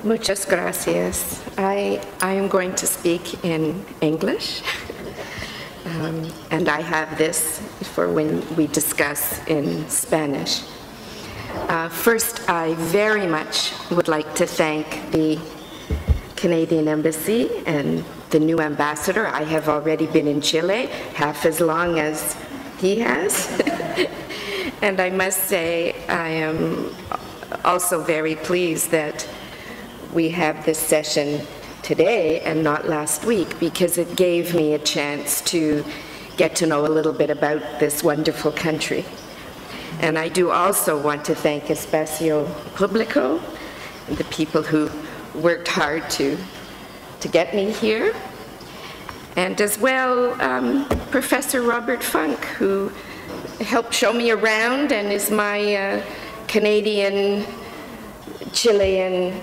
Muchas gracias. I am going to speak in English, and I have this for when we discuss in Spanish. First, I very much would like to thank the Canadian Embassy and the new ambassador. I have already been in Chile, half as long as he has. And I must say, I am also very pleased that we have this session today and not last week, because it gave me a chance to get to know a little bit about this wonderful country. And I do also want to thank Espacio Público, and the people who worked hard to get me here, and as well Professor Robert Funk, who helped show me around and is my Canadian-Chilean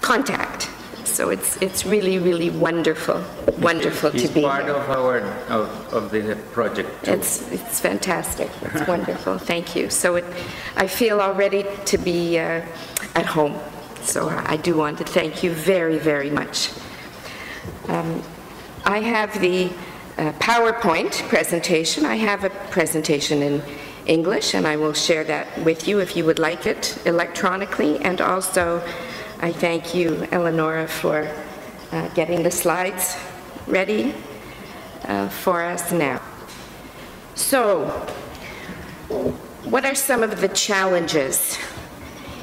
contact. So it's really, really wonderful to be here. He's part of the project too. It's fantastic. It's wonderful. Thank you. So I feel already to be at home. So I do want to thank you very, very much. I have the PowerPoint presentation. I have a presentation in English, and I will share that with you if you would like it electronically. And also, I thank you, Eleonora, for getting the slides ready for us now. So, what are some of the challenges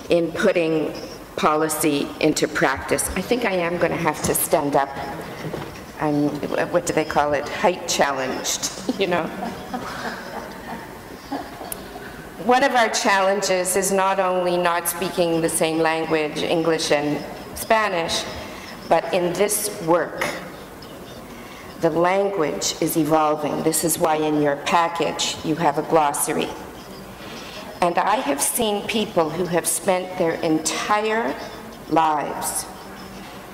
in putting policy into practice? I think I am going to have to stand up. I'm, what do they call it? Height challenged, you know. One of our challenges is not only not speaking the same language, English and Spanish, but in this work, the language is evolving. This is why in your package you have a glossary. And I have seen people who have spent their entire lives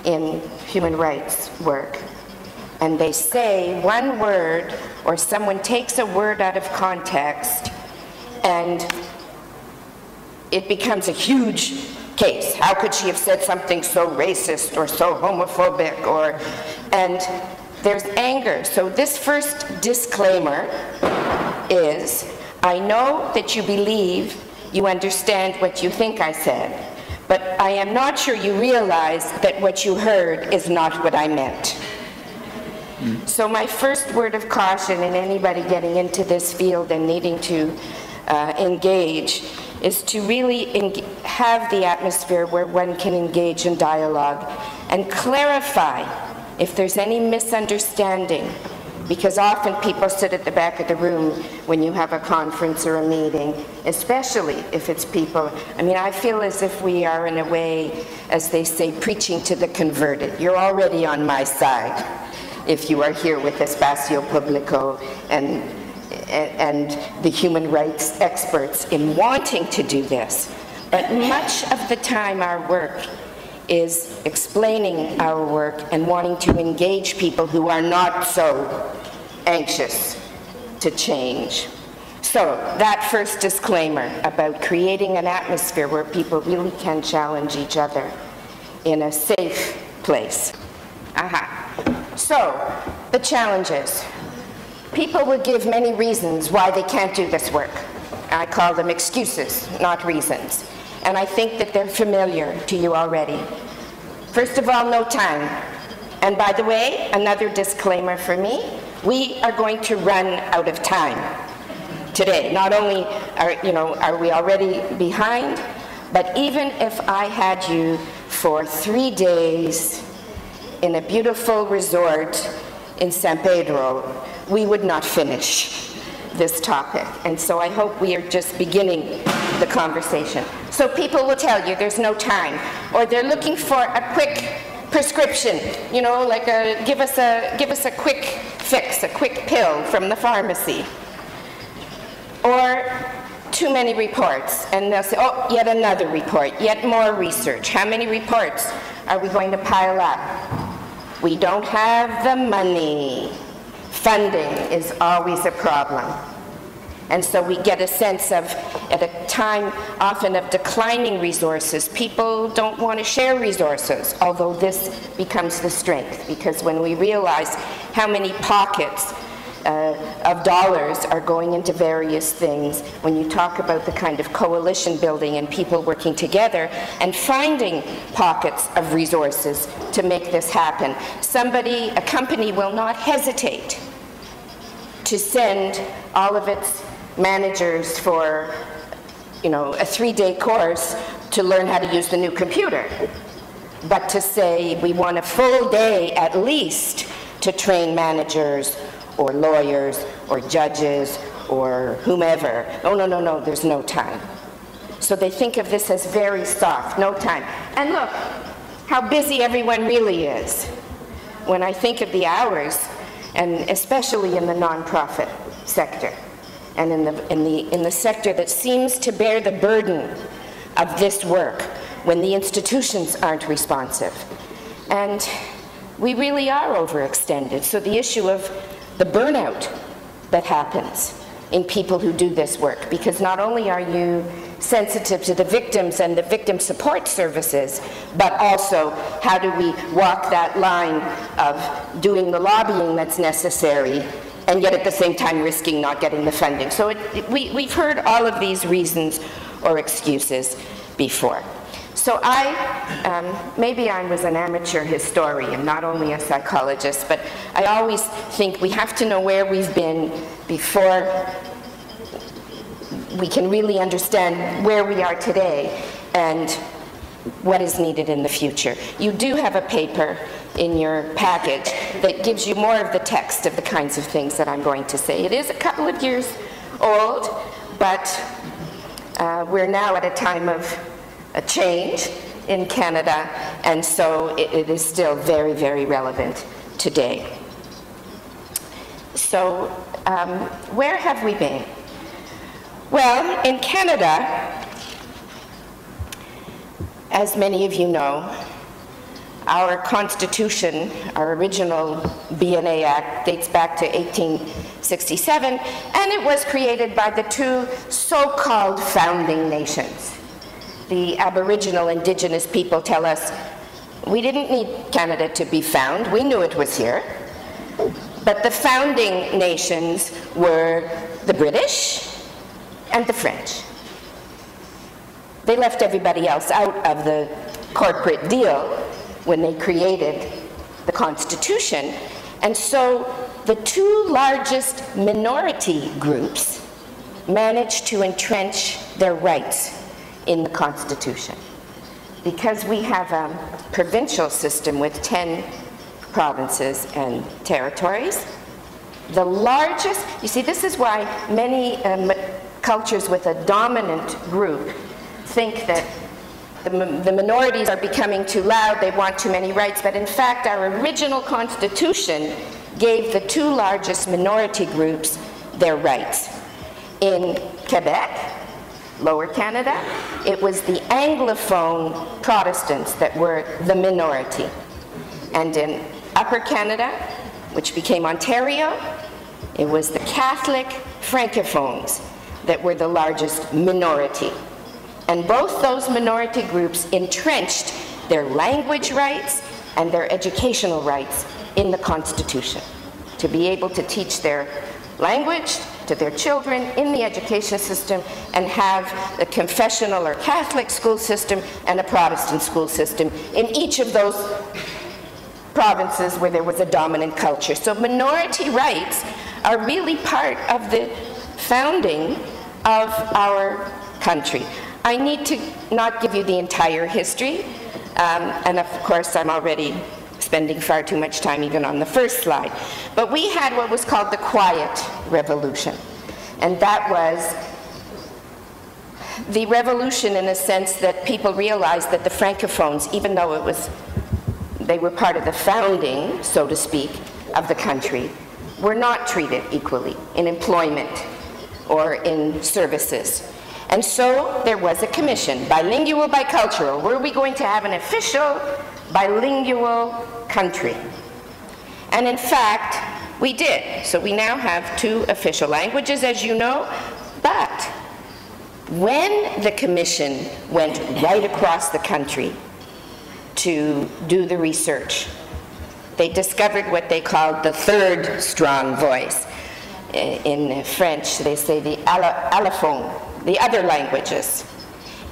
in human rights work, and they say one word, or someone takes a word out of context, and it becomes a huge case. How could she have said something so racist or so homophobic? And there's anger. So this first disclaimer is, I know that you believe you understand what you think I said, but I am not sure you realize that what you heard is not what I meant. So my first word of caution in anybody getting into this field and needing to engage is to really have the atmosphere where one can engage in dialogue and clarify if there's any misunderstanding, because often people sit at the back of the room when you have a conference or a meeting, especially if it's people. I mean, I feel as if we are, in a way, as they say, preaching to the converted. You're already on my side if you are here with Espacio Público and the human rights experts in wanting to do this. But much of the time our work is explaining our work and wanting to engage people who are not so anxious to change. So that first disclaimer about creating an atmosphere where people really can challenge each other in a safe place. So, the challenges. People will give many reasons why they can't do this work. I call them excuses, not reasons. And I think that they're familiar to you already. First of all, no time. And by the way, another disclaimer for me, we are going to run out of time today. Not only are we already behind, but even if I had you for 3 days in a beautiful resort in San Pedro, we would not finish this topic. And so I hope we are just beginning the conversation. So people will tell you there's no time, or they're looking for a quick prescription, you know, like give us a quick fix, a quick pill from the pharmacy. Or too many reports, and they'll say, oh, yet another report, yet more research. How many reports are we going to pile up? We don't have the money. Funding is always a problem. And so we get a sense of, at a time often of declining resources, people don't want to share resources, although this becomes the strength, because when we realize how many pockets of dollars are going into various things, when you talk about the kind of coalition building and people working together and finding pockets of resources to make this happen, a company will not hesitate to send all of its managers for, a 3-day course to learn how to use the new computer. But to say we want a full day at least to train managers or lawyers or judges or whomever. Oh, no, there's no time. So they think of this as very soft, no time. And look how busy everyone really is. When I think of the hours, and especially in the nonprofit sector, and in the sector that seems to bear the burden of this work when the institutions aren't responsive. And we really are overextended. So the issue of the burnout that happens in people who do this work, because not only are you sensitive to the victims and the victim support services, but also how do we walk that line of doing the lobbying that's necessary and yet at the same time risking not getting the funding. So we've heard all of these reasons or excuses before. So maybe I was an amateur historian, not only a psychologist, but I always think we have to know where we've been before we can really understand where we are today and what is needed in the future. You do have a paper in your package that gives you more of the text of the kinds of things that I'm going to say. It is a couple of years old, but we're now at a time of a change in Canada, and so it is still very, very relevant today. So where have we been? Well, in Canada, as many of you know, our Constitution, our original BNA Act, dates back to 1867, and it was created by the two so-called founding nations. The Aboriginal Indigenous people tell us, we didn't need Canada to be found, we knew it was here. But the founding nations were the British and the French. They left everybody else out of the corporate deal when they created the Constitution. And so the two largest minority groups managed to entrench their rights in the Constitution. Because we have a provincial system with 10 provinces and territories, the largest, you see, this is why many cultures with a dominant group think that the minorities are becoming too loud, they want too many rights, but in fact our original Constitution gave the two largest minority groups their rights. In Quebec, Lower Canada, it was the Anglophone Protestants that were the minority. And in Upper Canada, which became Ontario, it was the Catholic Francophones that were the largest minority. And both those minority groups entrenched their language rights and their educational rights in the Constitution, to be able to teach their language to their children in the education system and have a confessional or Catholic school system and a Protestant school system in each of those provinces where there was a dominant culture. So minority rights are really part of the founding of our country. I need to not give you the entire history, and of course I'm already spending far too much time even on the first slide. But we had what was called the Quiet Revolution, and that was the revolution in a sense that people realized that the Francophones, even though they were part of the founding, so to speak, of the country, were not treated equally in employment or in services. And so there was a commission, bilingual, bicultural. Were we going to have an official bilingual country? And in fact, we did. So we now have 2 official languages, as you know, but When the commission went right across the country to do the research, they discovered what they called the third strong voice. In French, they say the allophone, the other languages.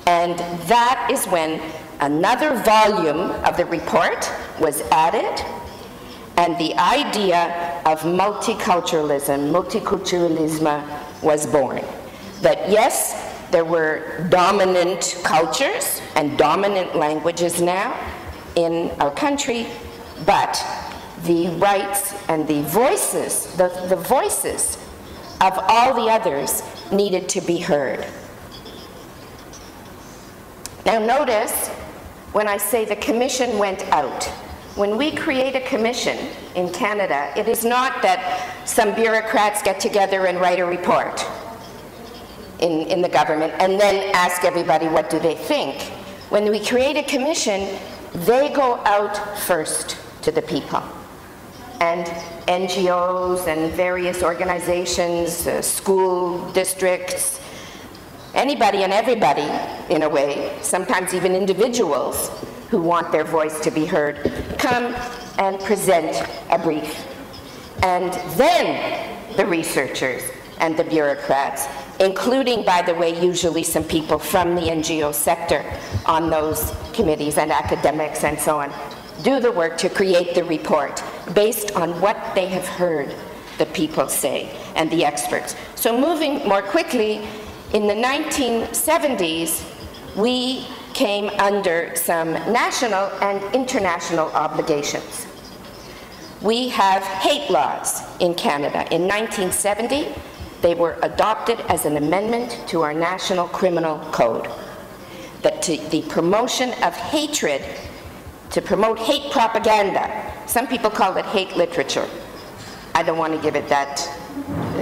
And that is when another volume of the report was added, and the idea of multiculturalism, multiculturalism, was born. That yes, there were dominant cultures and dominant languages now in our country, but the rights and the voices, the voices of all the others needed to be heard. Now notice, when I say the commission went out, when we create a commission in Canada, it is not that some bureaucrats get together and write a report in the government and then ask everybody what do they think. When we create a commission, they go out first to the people. And NGOs and various organizations, school districts, anybody and everybody, in a way, sometimes even individuals who want their voice to be heard, come and present a brief. And then the researchers and the bureaucrats, including, by the way, usually some people from the NGO sector on those committees and academics and so on, do the work to create the report based on what they have heard the people say and the experts. So moving more quickly, in the 1970s, we came under some national and international obligations. We have hate laws in Canada. In 1970, they were adopted as an amendment to our National Criminal Code. That the promotion of hatred, to promote hate propaganda, some people call it hate literature. I don't want to give it that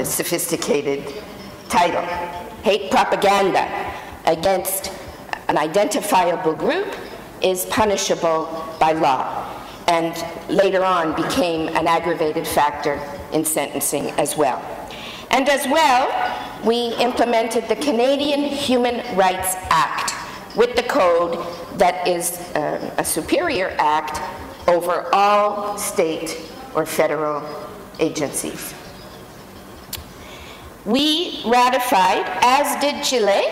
sophisticated title. Hate propaganda against an identifiable group is punishable by law, and later on became an aggravated factor in sentencing as well. And as well, we implemented the Canadian Human Rights Act with the code that is a superior act over all state or federal agencies. We ratified, as did Chile,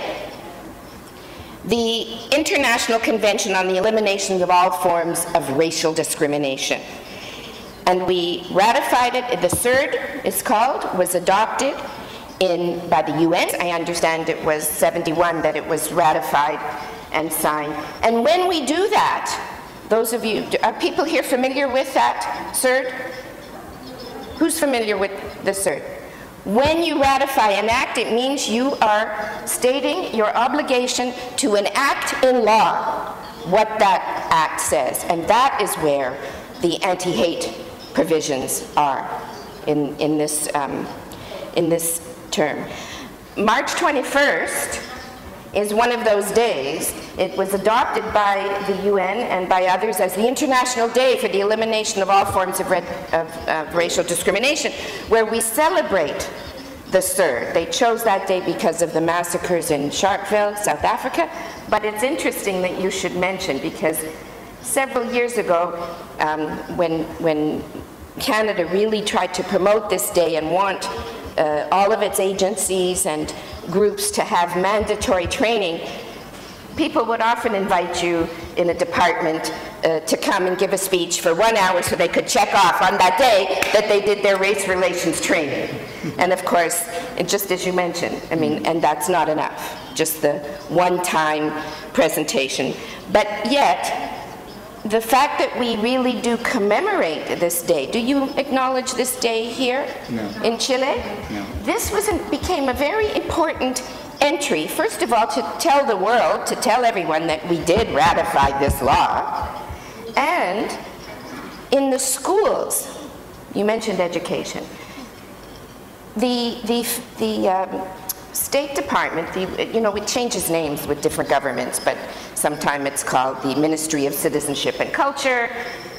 the International Convention on the Elimination of All Forms of Racial Discrimination. And we ratified it. The CERD, it's called, was adopted by the UN. I understand it was 71 that it was ratified and signed. And when we do that, those of you, are people here familiar with that CERD? Who's familiar with the CERD? When you ratify an act, it means you are stating your obligation to enact in law what that act says. And that is where the anti-hate provisions are in this term. March 21st is one of those days. It was adopted by the UN and by others as the International Day for the Elimination of All Forms of Racial Discrimination, where we celebrate the CERD. They chose that day because of the massacres in Sharpeville, South Africa, but it's interesting that you should mention, because several years ago, when Canada really tried to promote this day and want all of its agencies and groups to have mandatory training, people would often invite you in a department to come and give a speech for 1 hour so they could check off on that day that they did their race relations training. And of course, just as you mentioned, I mean, and that's not enough, just the one-time presentation. But yet, the fact that we really do commemorate this day, do you acknowledge this day here in Chile? No. This became a very important entry, first of all, to tell the world, to tell everyone that we did ratify this law. And in the schools, you mentioned education, the State Department, it changes names with different governments, but sometime it's called the Ministry of Citizenship and Culture,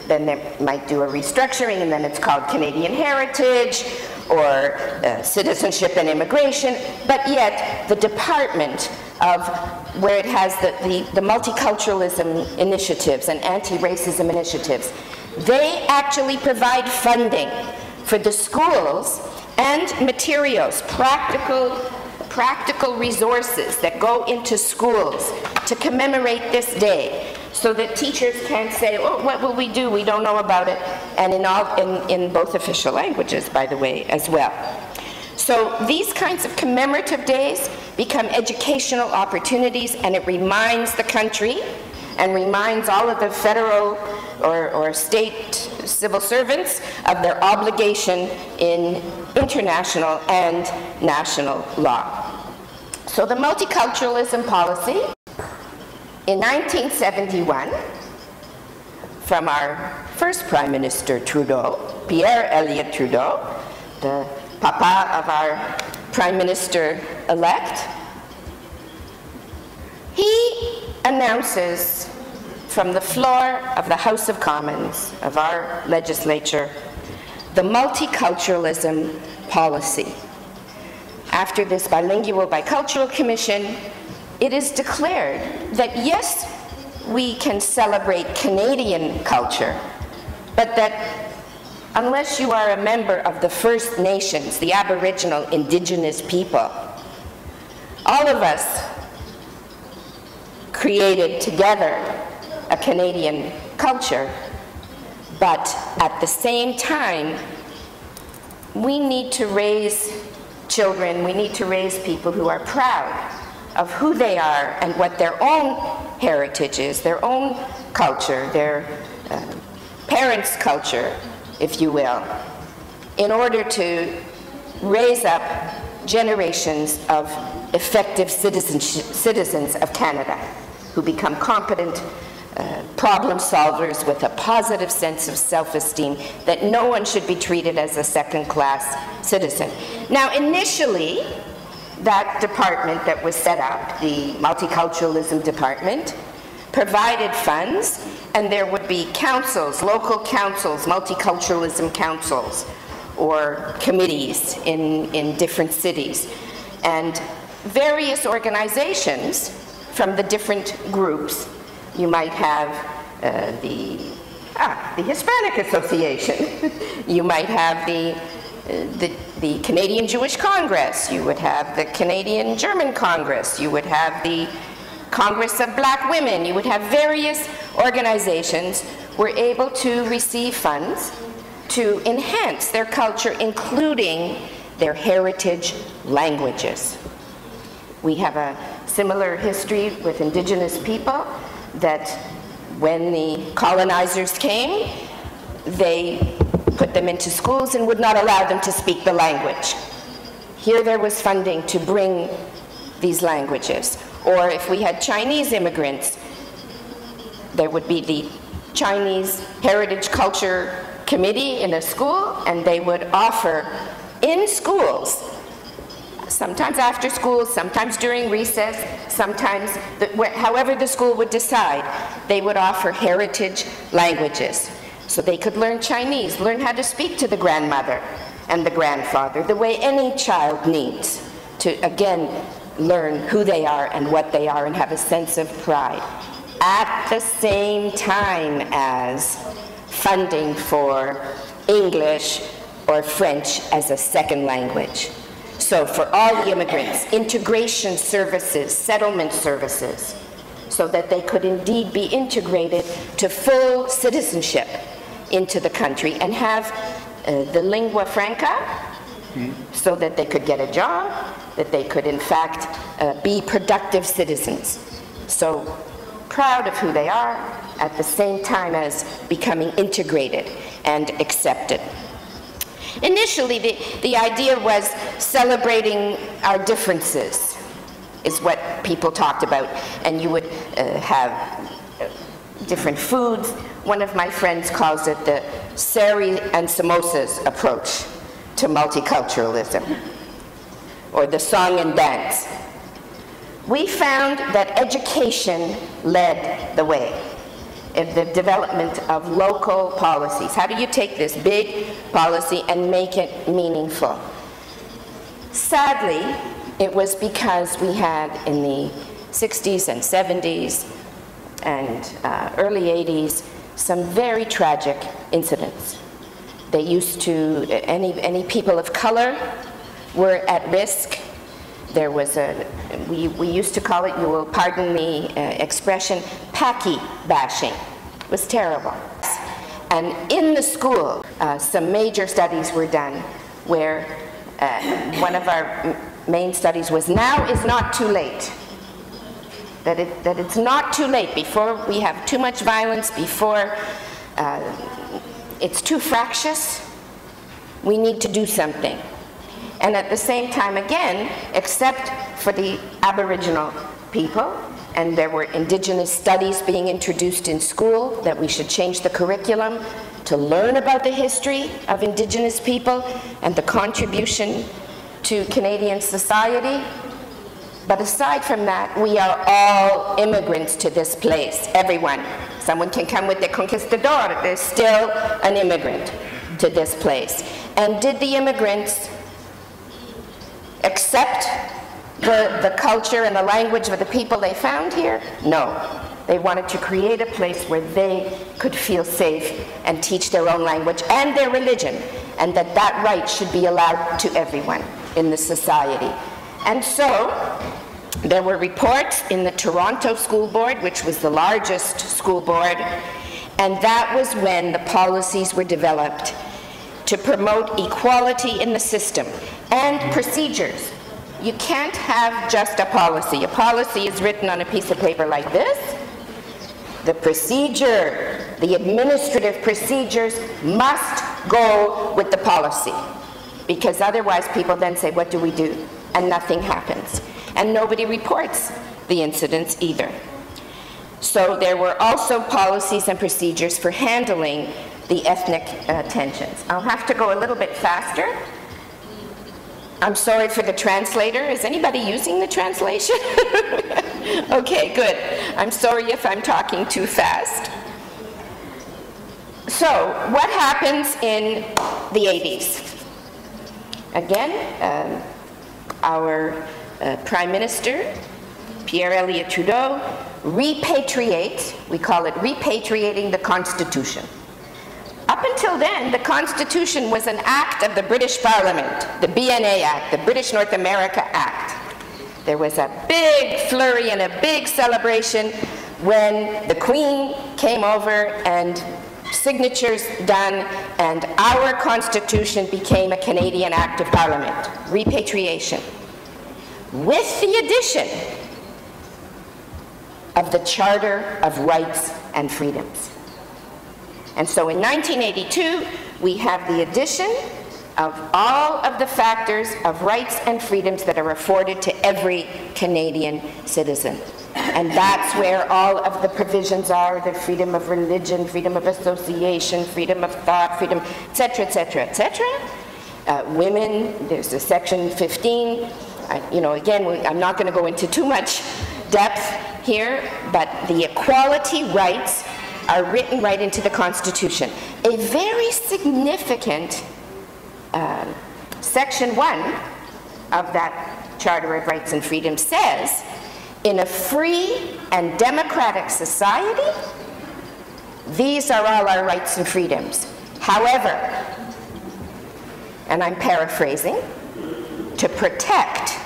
then they might do a restructuring, and then it's called Canadian Heritage, or Citizenship and Immigration, but yet the department of where it has the multiculturalism initiatives and anti-racism initiatives. They actually provide funding for the schools and materials, practical resources that go into schools to commemorate this day, so that teachers can't say, oh, what will we do? We don't know about it. And in both official languages, by the way, as well. So these kinds of commemorative days become educational opportunities, and it reminds the country and reminds all of the federal or state civil servants of their obligation in international and national law. So the multiculturalism policy in 1971, from our first Prime Minister Trudeau, Pierre Elliott Trudeau, the papa of our Prime Minister-elect, he announces from the floor of the House of Commons, of our legislature, the multiculturalism policy. After this bilingual bicultural commission, it is declared that yes, we can celebrate Canadian culture, but that unless you are a member of the First Nations, the Aboriginal Indigenous people, all of us created together a Canadian culture, but at the same time, we need to raise children, we need to raise people who are proud of who they are and what their own heritage is, their own culture, their parents' culture, if you will, in order to raise up generations of effective citizens of Canada who become competent problem solvers with a positive sense of self-esteem, that no one should be treated as a second-class citizen. Now, initially, that department that was set up, the Multiculturalism Department, provided funds, and there would be councils, local councils, multiculturalism councils, or committees in different cities, and various organizations from the different groups. You might have the Hispanic Association. You might have the Canadian Jewish Congress. You would have the Canadian German Congress. You would have the Congress of Black Women. You would have various organizations were able to receive funds to enhance their culture, including their heritage languages. We have a similar history with Indigenous people, that when the colonizers came, they put them into schools and would not allow them to speak the language. Here there was funding to bring these languages. Or if we had Chinese immigrants, there would be the Chinese Heritage Culture Committee in a school, and they would offer in schools, sometimes after school, sometimes during recess, sometimes, however the school would decide, they would offer heritage languages. So they could learn Chinese, learn how to speak to the grandmother and the grandfather, the way any child needs to, again, learn who they are and what they are and have a sense of pride, at the same time as funding for English or French as a second language. So for all the immigrants, integration services, settlement services, so that they could indeed be integrated to full citizenship into the country and have the lingua franca, so that they could get a job, that they could in fact be productive citizens. So proud of who they are, at the same time as becoming integrated and accepted. Initially, the idea was celebrating our differences, is what people talked about, and you would have different foods. One of my friends calls it the sari and samosas approach to multiculturalism, or the song and dance. We found that education led the way in the development of local policies. How do you take this big policy and make it meaningful? Sadly, it was because we had in the 60s and 70s and early 80s some very tragic incidents. They used to, any people of color were at risk. There was we used to call it, you will pardon the expression, Paki bashing. It was terrible. And in the school, some major studies were done where one of our main studies was now is not too late. That it's not too late, before we have too much violence, before it's too fractious, we need to do something. And at the same time, again, except for the Aboriginal people, and there were Indigenous studies being introduced in school, that we should change the curriculum to learn about the history of Indigenous people and the contribution to Canadian society. But aside from that, we are all immigrants to this place, everyone. Someone can come with the conquistador, there's still an immigrant to this place. And did the immigrants accept the culture and the language of the people they found here? No. They wanted to create a place where they could feel safe and teach their own language and their religion, and that right should be allowed to everyone in the society. And so there were reports in the Toronto School Board, which was the largest school board, and that was when the policies were developed to promote equality in the system and procedures. You can't have just a policy. A policy is written on a piece of paper like this. The procedure, the administrative procedures must go with the policy, because otherwise people then say, what do we do? And nothing happens. And nobody reports the incidents either. So there were also policies and procedures for handling the ethnic tensions. I'll have to go a little bit faster. I'm sorry for the translator. Is anybody using the translation? Okay, good. I'm sorry if I'm talking too fast. So, what happens in the 80s? Again, our Prime Minister, Pierre Elliott Trudeau, repatriates, we call it repatriating the Constitution. Up until then, the Constitution was an act of the British Parliament, the BNA Act, the British North America Act. There was a big flurry and a big celebration when the Queen came over and signatures done, and our Constitution became a Canadian Act of Parliament, repatriation, with the addition of the Charter of Rights and Freedoms. And so in 1982, we have the addition of all of the factors of rights and freedoms that are afforded to every Canadian citizen. And that's where all of the provisions are, the freedom of religion, freedom of association, freedom of thought, freedom, et cetera, et cetera, et cetera. Women, there's a section 15. You know, again, I'm not going to go into too much depth here, but the equality rights are written right into the Constitution. A very significant Section 1 of that Charter of Rights and Freedoms says, in a free and democratic society, these are all our rights and freedoms. However, and I'm paraphrasing, to protect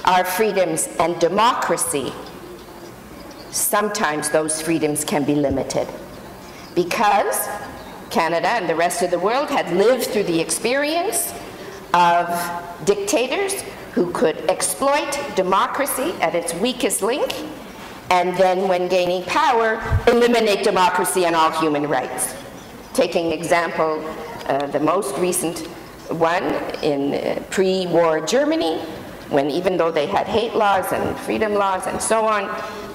our freedoms and democracy, sometimes those freedoms can be limited, because Canada and the rest of the world had lived through the experience of dictators who could exploit democracy at its weakest link, and then when gaining power, eliminate democracy and all human rights. Taking example, the most recent one in pre-war Germany, when even though they had hate laws and freedom laws and so on,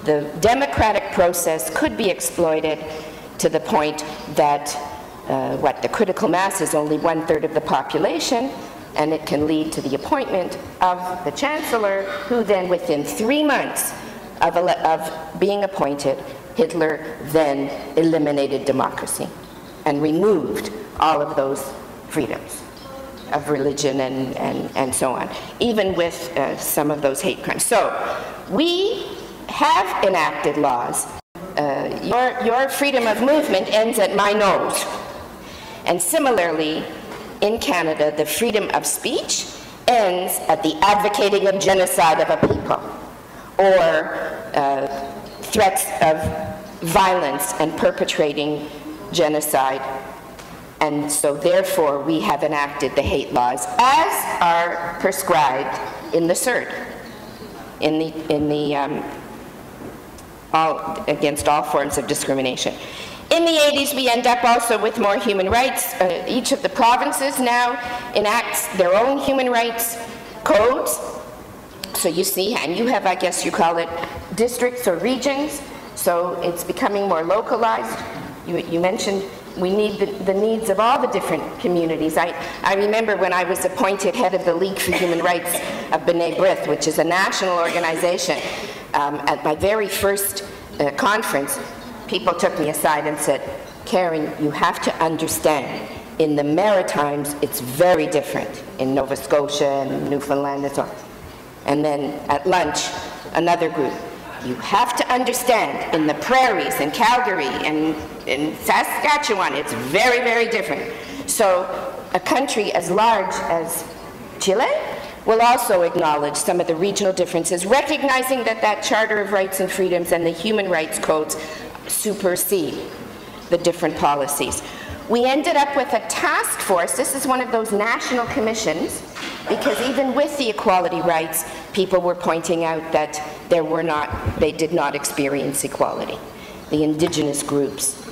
the democratic process could be exploited to the point that the critical mass is only 1/3 of the population, and it can lead to the appointment of the chancellor, who then within 3 months of being appointed, Hitler then eliminated democracy and removed all of those freedoms. of religion and so on, even with some of those hate crimes. So we have enacted laws. Your freedom of movement ends at my nose. And similarly, in Canada, the freedom of speech ends at the advocating of genocide of a people, or threats of violence and perpetrating genocide. And so therefore we have enacted the hate laws as are prescribed in the CERD, against all forms of discrimination. In the 80s, we end up also with more human rights. Each of the provinces now enacts their own human rights codes. So you see, and you have, I guess you call it, districts or regions. So it's becoming more localized. You mentioned we need the needs of all the different communities. I remember when I was appointed head of the League for Human Rights of B'nai B'rith, which is a national organization, at my very first conference, people took me aside and said, Karen, you have to understand, in the Maritimes, it's very different. In Nova Scotia and Newfoundland and so on. And then at lunch, another group, you have to understand, in the prairies, in Calgary, and in Saskatchewan, it's very, very different. So a country as large as Chile will also acknowledge some of the regional differences, recognizing that that Charter of Rights and Freedoms and the human rights codes supersede the different policies. We ended up with a task force. This is one of those national commissions, because even with the equality rights, people were pointing out that they did not experience equality. The indigenous groups,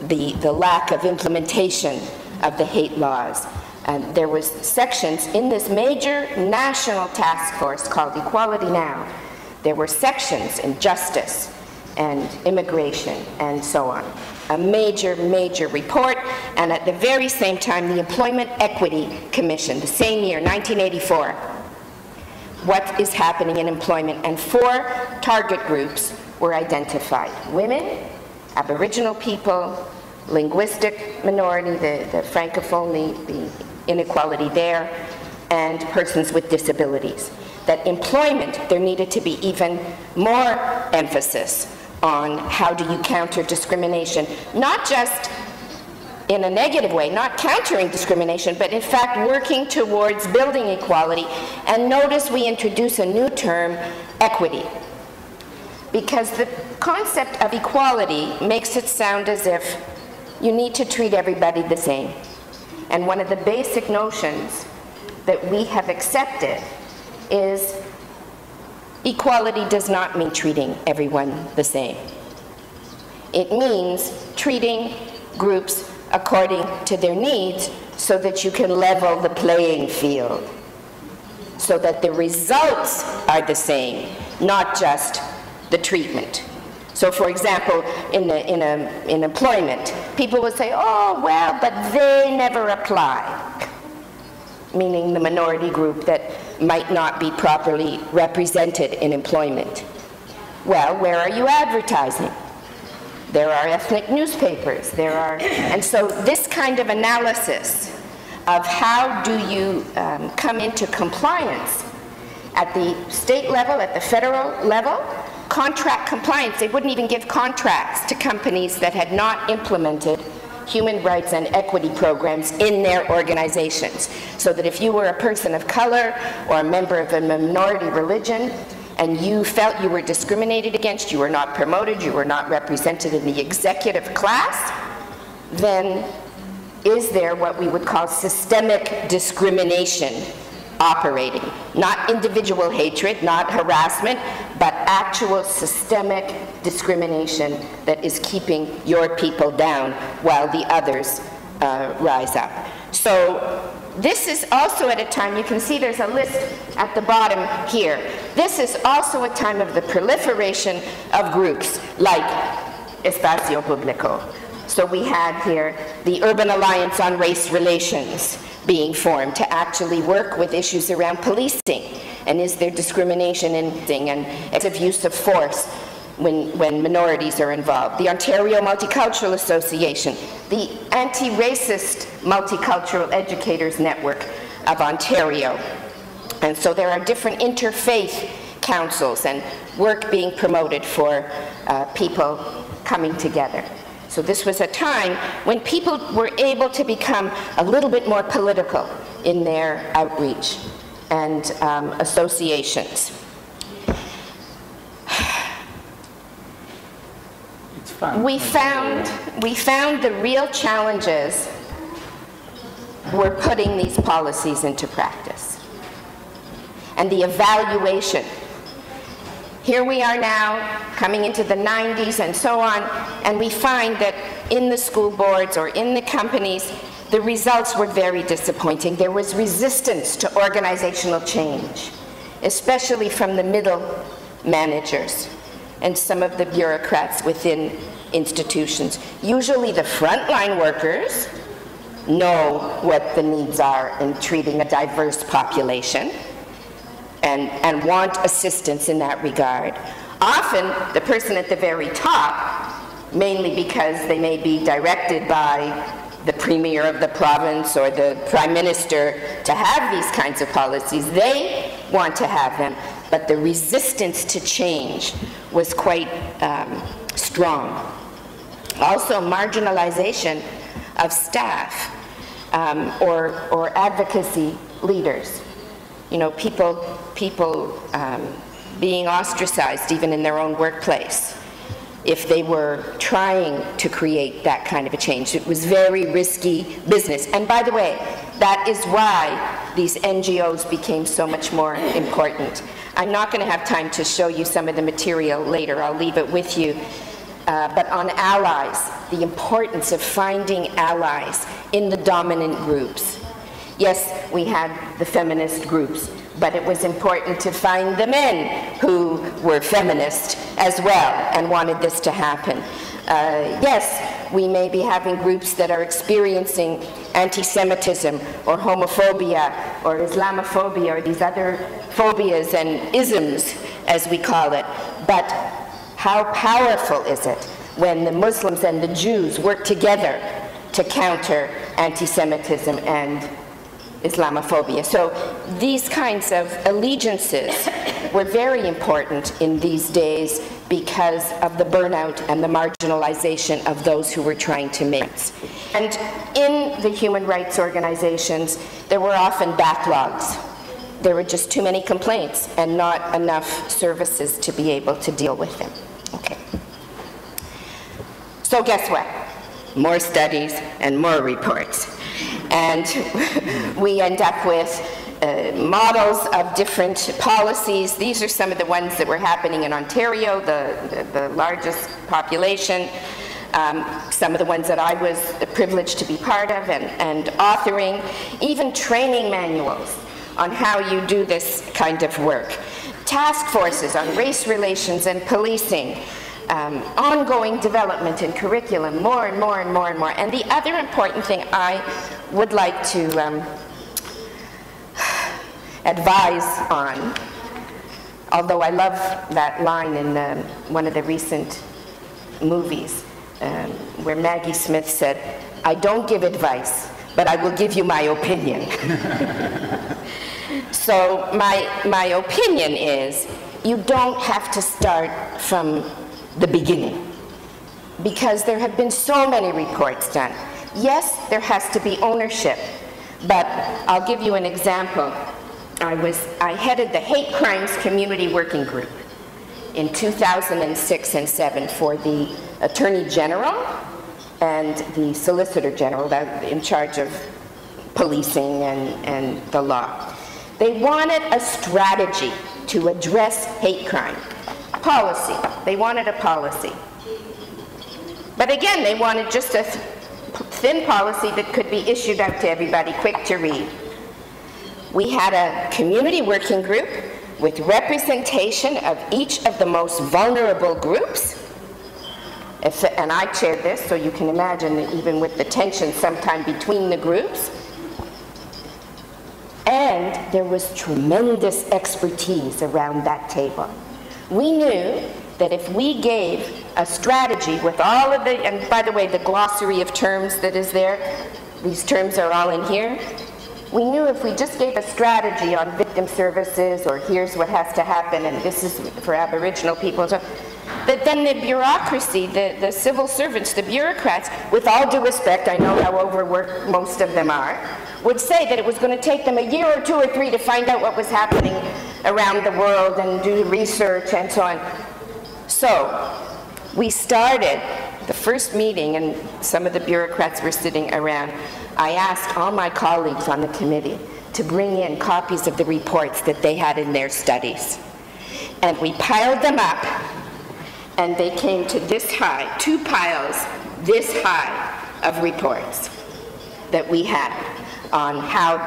the lack of implementation of the hate laws. And there was sections in this major national task force called Equality Now. There were sections in justice and immigration and so on. A major, major report, and at the very same time, the Employment Equity Commission, the same year, 1984, what is happening in employment, and 4 target groups were identified: women, Aboriginal people, linguistic minority, the Francophone, the inequality there, and persons with disabilities. That employment, there needed to be even more emphasis on how do you counter discrimination, not just in a negative way, not countering discrimination, but in fact working towards building equality. And notice we introduce a new term, equity, because the concept of equality makes it sound as if you need to treat everybody the same. And one of the basic notions that we have accepted is equality does not mean treating everyone the same. It means treating groups according to their needs so that you can level the playing field, so that the results are the same, not just the treatment. So for example, in employment, people would say, oh, well, but they never apply, meaning the minority group that might not be properly represented in employment. Well, where are you advertising? There are ethnic newspapers, and so this kind of analysis of how do you come into compliance at the state level, at the federal level, contract compliance, they wouldn't even give contracts to companies that had not implemented human rights and equity programs in their organizations. So that if you were a person of color or a member of a minority religion and you felt you were discriminated against, you were not promoted, you were not represented in the executive class, then is there what we would call systemic discrimination operating? Not individual hatred, not harassment, but actual systemic discrimination that is keeping your people down while the others rise up. So this is also at a time, you can see there's a list at the bottom here. This is also a time of the proliferation of groups like Espacio Público. So we had here the Urban Alliance on Race Relations being formed to actually work with issues around policing, and is there discrimination in and excessive use of force when minorities are involved, the Ontario Multicultural Association, the Anti-Racist Multicultural Educators Network of Ontario. And so there are different interfaith councils and work being promoted for people coming together. So this was a time when people were able to become a little bit more political in their outreach and associations. We found the real challenges were putting these policies into practice and the evaluation. Here we are now, coming into the 90s and so on, and we find that in the school boards or in the companies, the results were very disappointing. There was resistance to organizational change, especially from the middle managers and some of the bureaucrats within institutions. Usually the frontline workers know what the needs are in treating a diverse population and want assistance in that regard. Often the person at the very top, mainly because they may be directed by the premier of the province or the prime minister to have these kinds of policies, they want to have them, but the resistance to change was quite strong. Also, marginalization of staff or advocacy leaders. You know, people being ostracized even in their own workplace if they were trying to create that kind of a change. It was very risky business. And by the way, that is why these NGOs became so much more important. I'm not going to have time to show you some of the material later. I'll leave it with you. But on allies, the importance of finding allies in the dominant groups. Yes, we had the feminist groups, but it was important to find the men who were feminist as well and wanted this to happen. Yes, we may be having groups that are experiencing anti-Semitism or homophobia or Islamophobia or these other phobias and isms, as we call it. But how powerful is it when the Muslims and the Jews work together to counter anti-Semitism and Islamophobia? So these kinds of allegiances were very important in these days because of the burnout and the marginalization of those who were trying to make it. And in the human rights organizations, there were often backlogs. There were just too many complaints and not enough services to be able to deal with them. Okay. So guess what? More studies and more reports. And we end up with models of different policies. These are some of the ones that were happening in Ontario, the largest population. Some of the ones that I was privileged to be part of and authoring, even training manuals on how you do this kind of work. Task forces on race relations and policing. Ongoing development in curriculum, more and more and more and more. And the other important thing I would like to advise on, although I love that line in one of the recent movies where Maggie Smith said, "I don't give advice, but I will give you my opinion." So my opinion is you don't have to start from the beginning, because there have been so many reports done. Yes, there has to be ownership, but I'll give you an example. I headed the Hate Crimes Community Working Group in 2006 and 7 for the Attorney General and the Solicitor General in charge of policing and the law. They wanted a strategy to address hate crime. Policy. They wanted a policy. But again, they wanted just a thin policy that could be issued out to everybody, quick to read. We had a community working group with representation of each of the most vulnerable groups. And I chaired this, so you can imagine that even with the tension sometime between the groups. And there was tremendous expertise around that table. We knew that if we gave a strategy with all of the, and by the way, the glossary of terms that is there, these terms are all in here, we knew if we just gave a strategy on victim services, or here's what has to happen, and this is for Aboriginal people, so, that then the bureaucracy, the civil servants, the bureaucrats, with all due respect, I know how overworked most of them are, would say that it was going to take them a year or 2 or 3 to find out what was happening around the world and do research and so on. So we started the first meeting, and some of the bureaucrats were sitting around. I asked all my colleagues on the committee to bring in copies of the reports that they had in their studies. And we piled them up, and they came to this high, 2 piles this high of reports that we had on how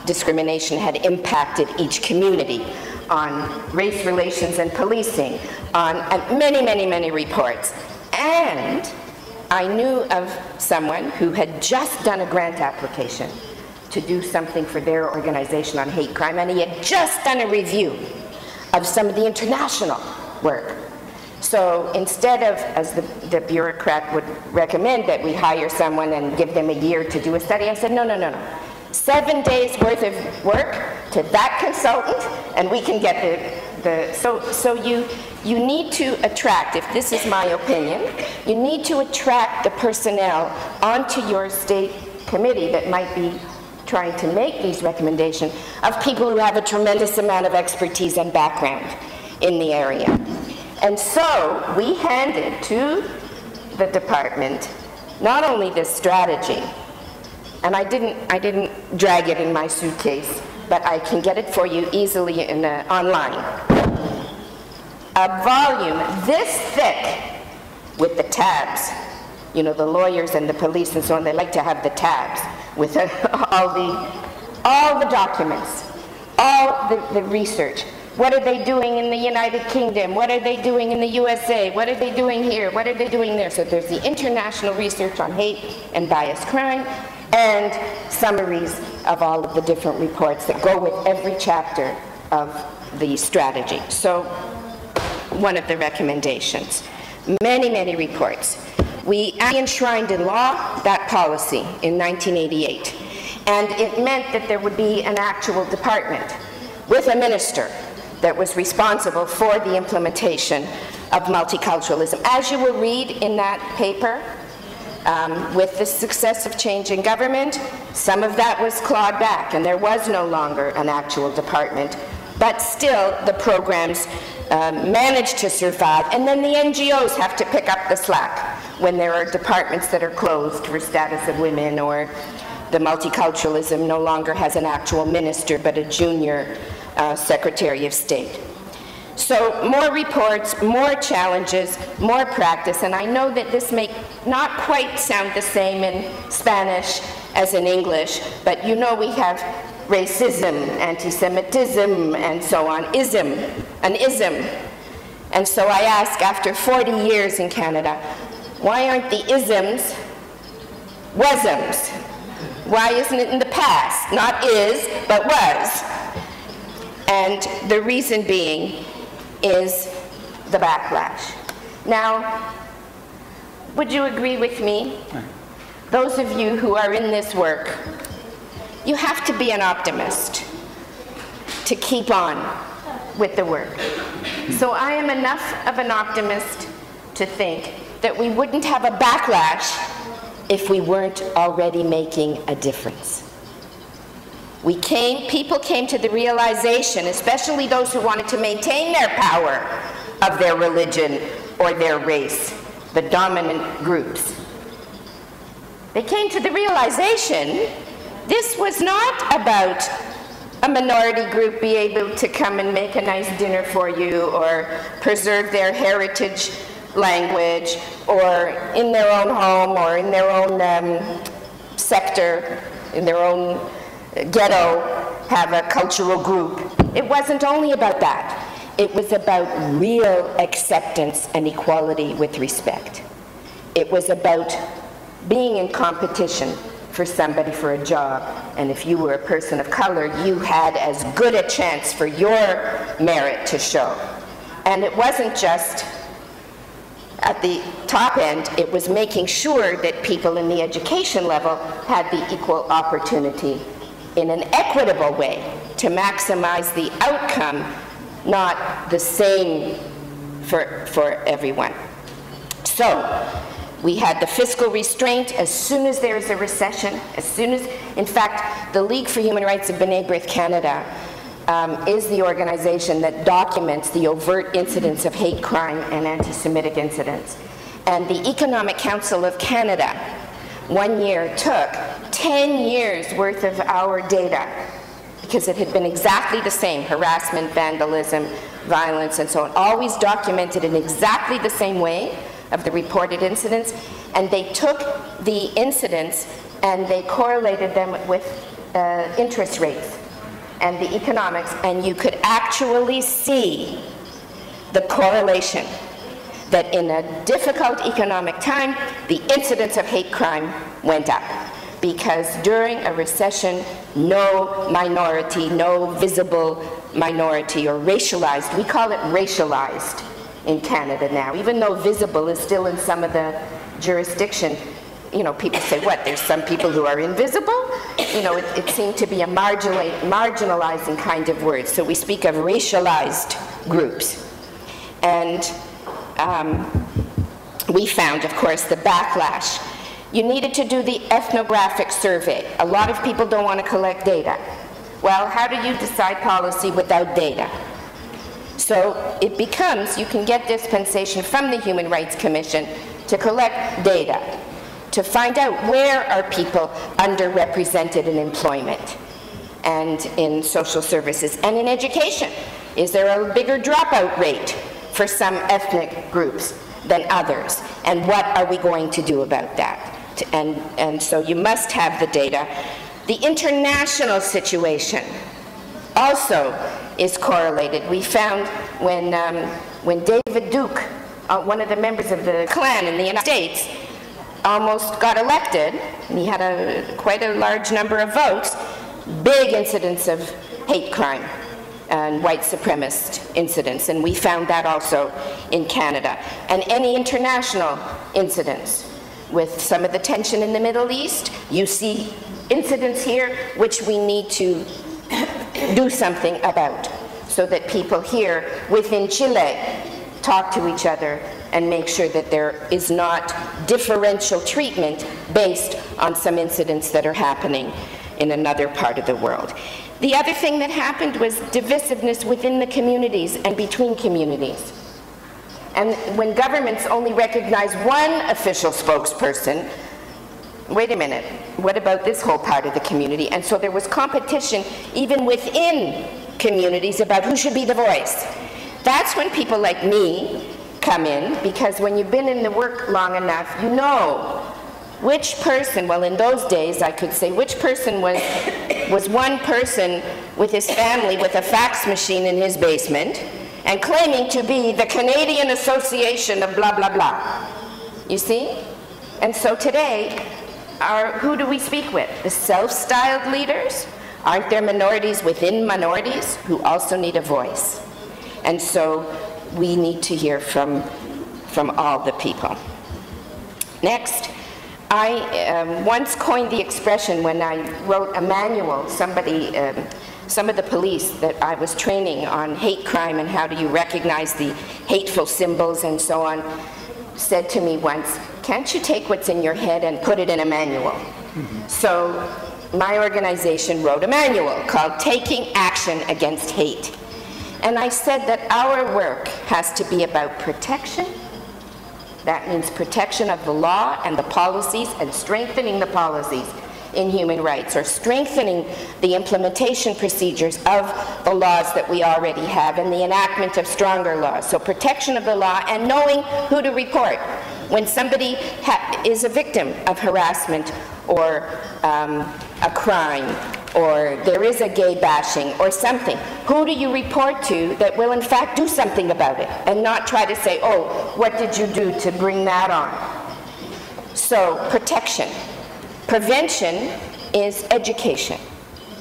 discrimination had impacted each community, on race relations and policing, on many, many, many reports. And I knew of someone who had just done a grant application to do something for their organization on hate crime, and he had just done a review of some of the international work. So instead of, as the bureaucrat would recommend, that we hire someone and give them a year to do a study, I said, no, no, no, no. 7 days worth of work to that consultant, and we can get so you need to attract, if this is my opinion, you need to attract the personnel onto your state committee that might be trying to make these recommendations, of people who have a tremendous amount of expertise and background in the area. And so we handed to the department not only this strategy, and I didn't drag it in my suitcase, but I can get it for you easily online. A volume this thick with the tabs. You know, the lawyers and the police and so on, they like to have the tabs with all the documents, all the research. What are they doing in the United Kingdom? What are they doing in the USA? What are they doing here? What are they doing there? So there's the international research on hate and bias crime, and summaries of all of the different reports that go with every chapter of the strategy. So one of the recommendations. Many, many reports. We enshrined in law that policy in 1988, and it meant that there would be an actual department with a minister that was responsible for the implementation of multiculturalism. As you will read in that paper, with the success of change in government, some of that was clawed back, and there was no longer an actual department. But still, the programs managed to survive, and then the NGOs have to pick up the slack when there are departments that are closed for status of women, or the multiculturalism no longer has an actual minister but a junior Secretary of State. So more reports, more challenges, more practice, and I know that this may not quite sound the same in Spanish as in English, but you know we have racism, anti-Semitism, and so on, an ism. And so I ask, after 40 years in Canada, why aren't the isms wasms? Why isn't it in the past? Not is, but was. And the reason being is the backlash. Now, would you agree with me? Those of you who are in this work, you have to be an optimist to keep on with the work. So I am enough of an optimist to think that we wouldn't have a backlash if we weren't already making a difference. People came to the realization, especially those who wanted to maintain their power of their religion or their race, the dominant groups. They came to the realization this was not about a minority group be able to come and make a nice dinner for you, or preserve their heritage language, or in their own home, or in their own sector, in their own ghetto, have a cultural group. It wasn't only about that. It was about real acceptance and equality with respect. It was about being in competition for somebody for a job, and if you were a person of color, you had as good a chance for your merit to show. And it wasn't just at the top end, it was making sure that people in the education level had the equal opportunity in an equitable way to maximize the outcome, not the same for everyone. So we had the fiscal restraint as soon as there is a recession, in fact, the League for Human Rights of B'nai B'rith Canada is the organization that documents the overt incidents of hate crime and anti-Semitic incidents. And the Economic Council of Canada, 1 year, took 10 years worth of our data, because it had been exactly the same, harassment, vandalism, violence, and so on, always documented in exactly the same way of the reported incidents, and they took the incidents and they correlated them with interest rates and the economics, and you could actually see the correlation that in a difficult economic time, the incidence of hate crime went up. Because during a recession, no minority, no visible minority or racialized, we call it racialized in Canada now, even though visible is still in some of the jurisdiction. You know, people say, what, there's some people who are invisible? You know, it seemed to be a marginalizing kind of word. So we speak of racialized groups. And we found, of course, the backlash. You needed to do the ethnographic survey. A lot of people don't want to collect data. Well, how do you decide policy without data? So it becomes, you can get dispensation from the Human Rights Commission to collect data, to find out where are people underrepresented in employment and in social services and in education. Is there a bigger dropout rate for some ethnic groups than others? And what are we going to do about that? And so you must have the data. The international situation also is correlated. We found when David Duke, one of the members of the Klan in the United States, almost got elected, and he had quite a large number of votes, big incidents of hate crime and white supremacist incidents, and we found that also in Canada. And any international incidents with some of the tension in the Middle East, you see incidents here which we need to do something about, so that people here within Chile talk to each other and make sure that there is not differential treatment based on some incidents that are happening in another part of the world. The other thing that happened was divisiveness within the communities and between communities. And when governments only recognize one official spokesperson, wait a minute, what about this whole part of the community? And so there was competition even within communities about who should be the voice. That's when people like me come in, because when you've been in the work long enough, you know which person, well, in those days I could say which person was one person with his family with a fax machine in his basement and claiming to be the Canadian Association of blah, blah, blah. You see? And so today, who do we speak with? The self-styled leaders? Aren't there minorities within minorities who also need a voice? And so we need to hear from all the people. Next, I once coined the expression when I wrote a manual, some of the police that I was training on hate crime and how do you recognize the hateful symbols and so on, said to me once, can't you take what's in your head and put it in a manual? Mm-hmm. So my organization wrote a manual called Taking Action Against Hate. And I said that our work has to be about protection. That means protection of the law and the policies and strengthening the policies in human rights, or strengthening the implementation procedures of the laws that we already have and the enactment of stronger laws. So protection of the law and knowing who to report. When somebody is a victim of harassment or a crime, or there is a gay bashing or something, who do you report to that will in fact do something about it and not try to say, oh, what did you do to bring that on? So protection. Prevention is education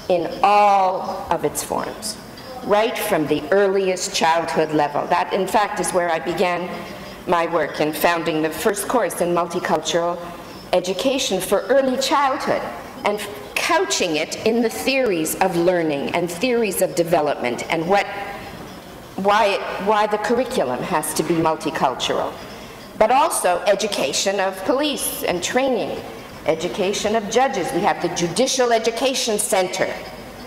in all of its forms, right from the earliest childhood level. That, in fact, is where I began my work in founding the first course in multicultural education for early childhood and couching it in the theories of learning and theories of development and why the curriculum has to be multicultural. But also education of police and training, education of judges. We have the Judicial Education Center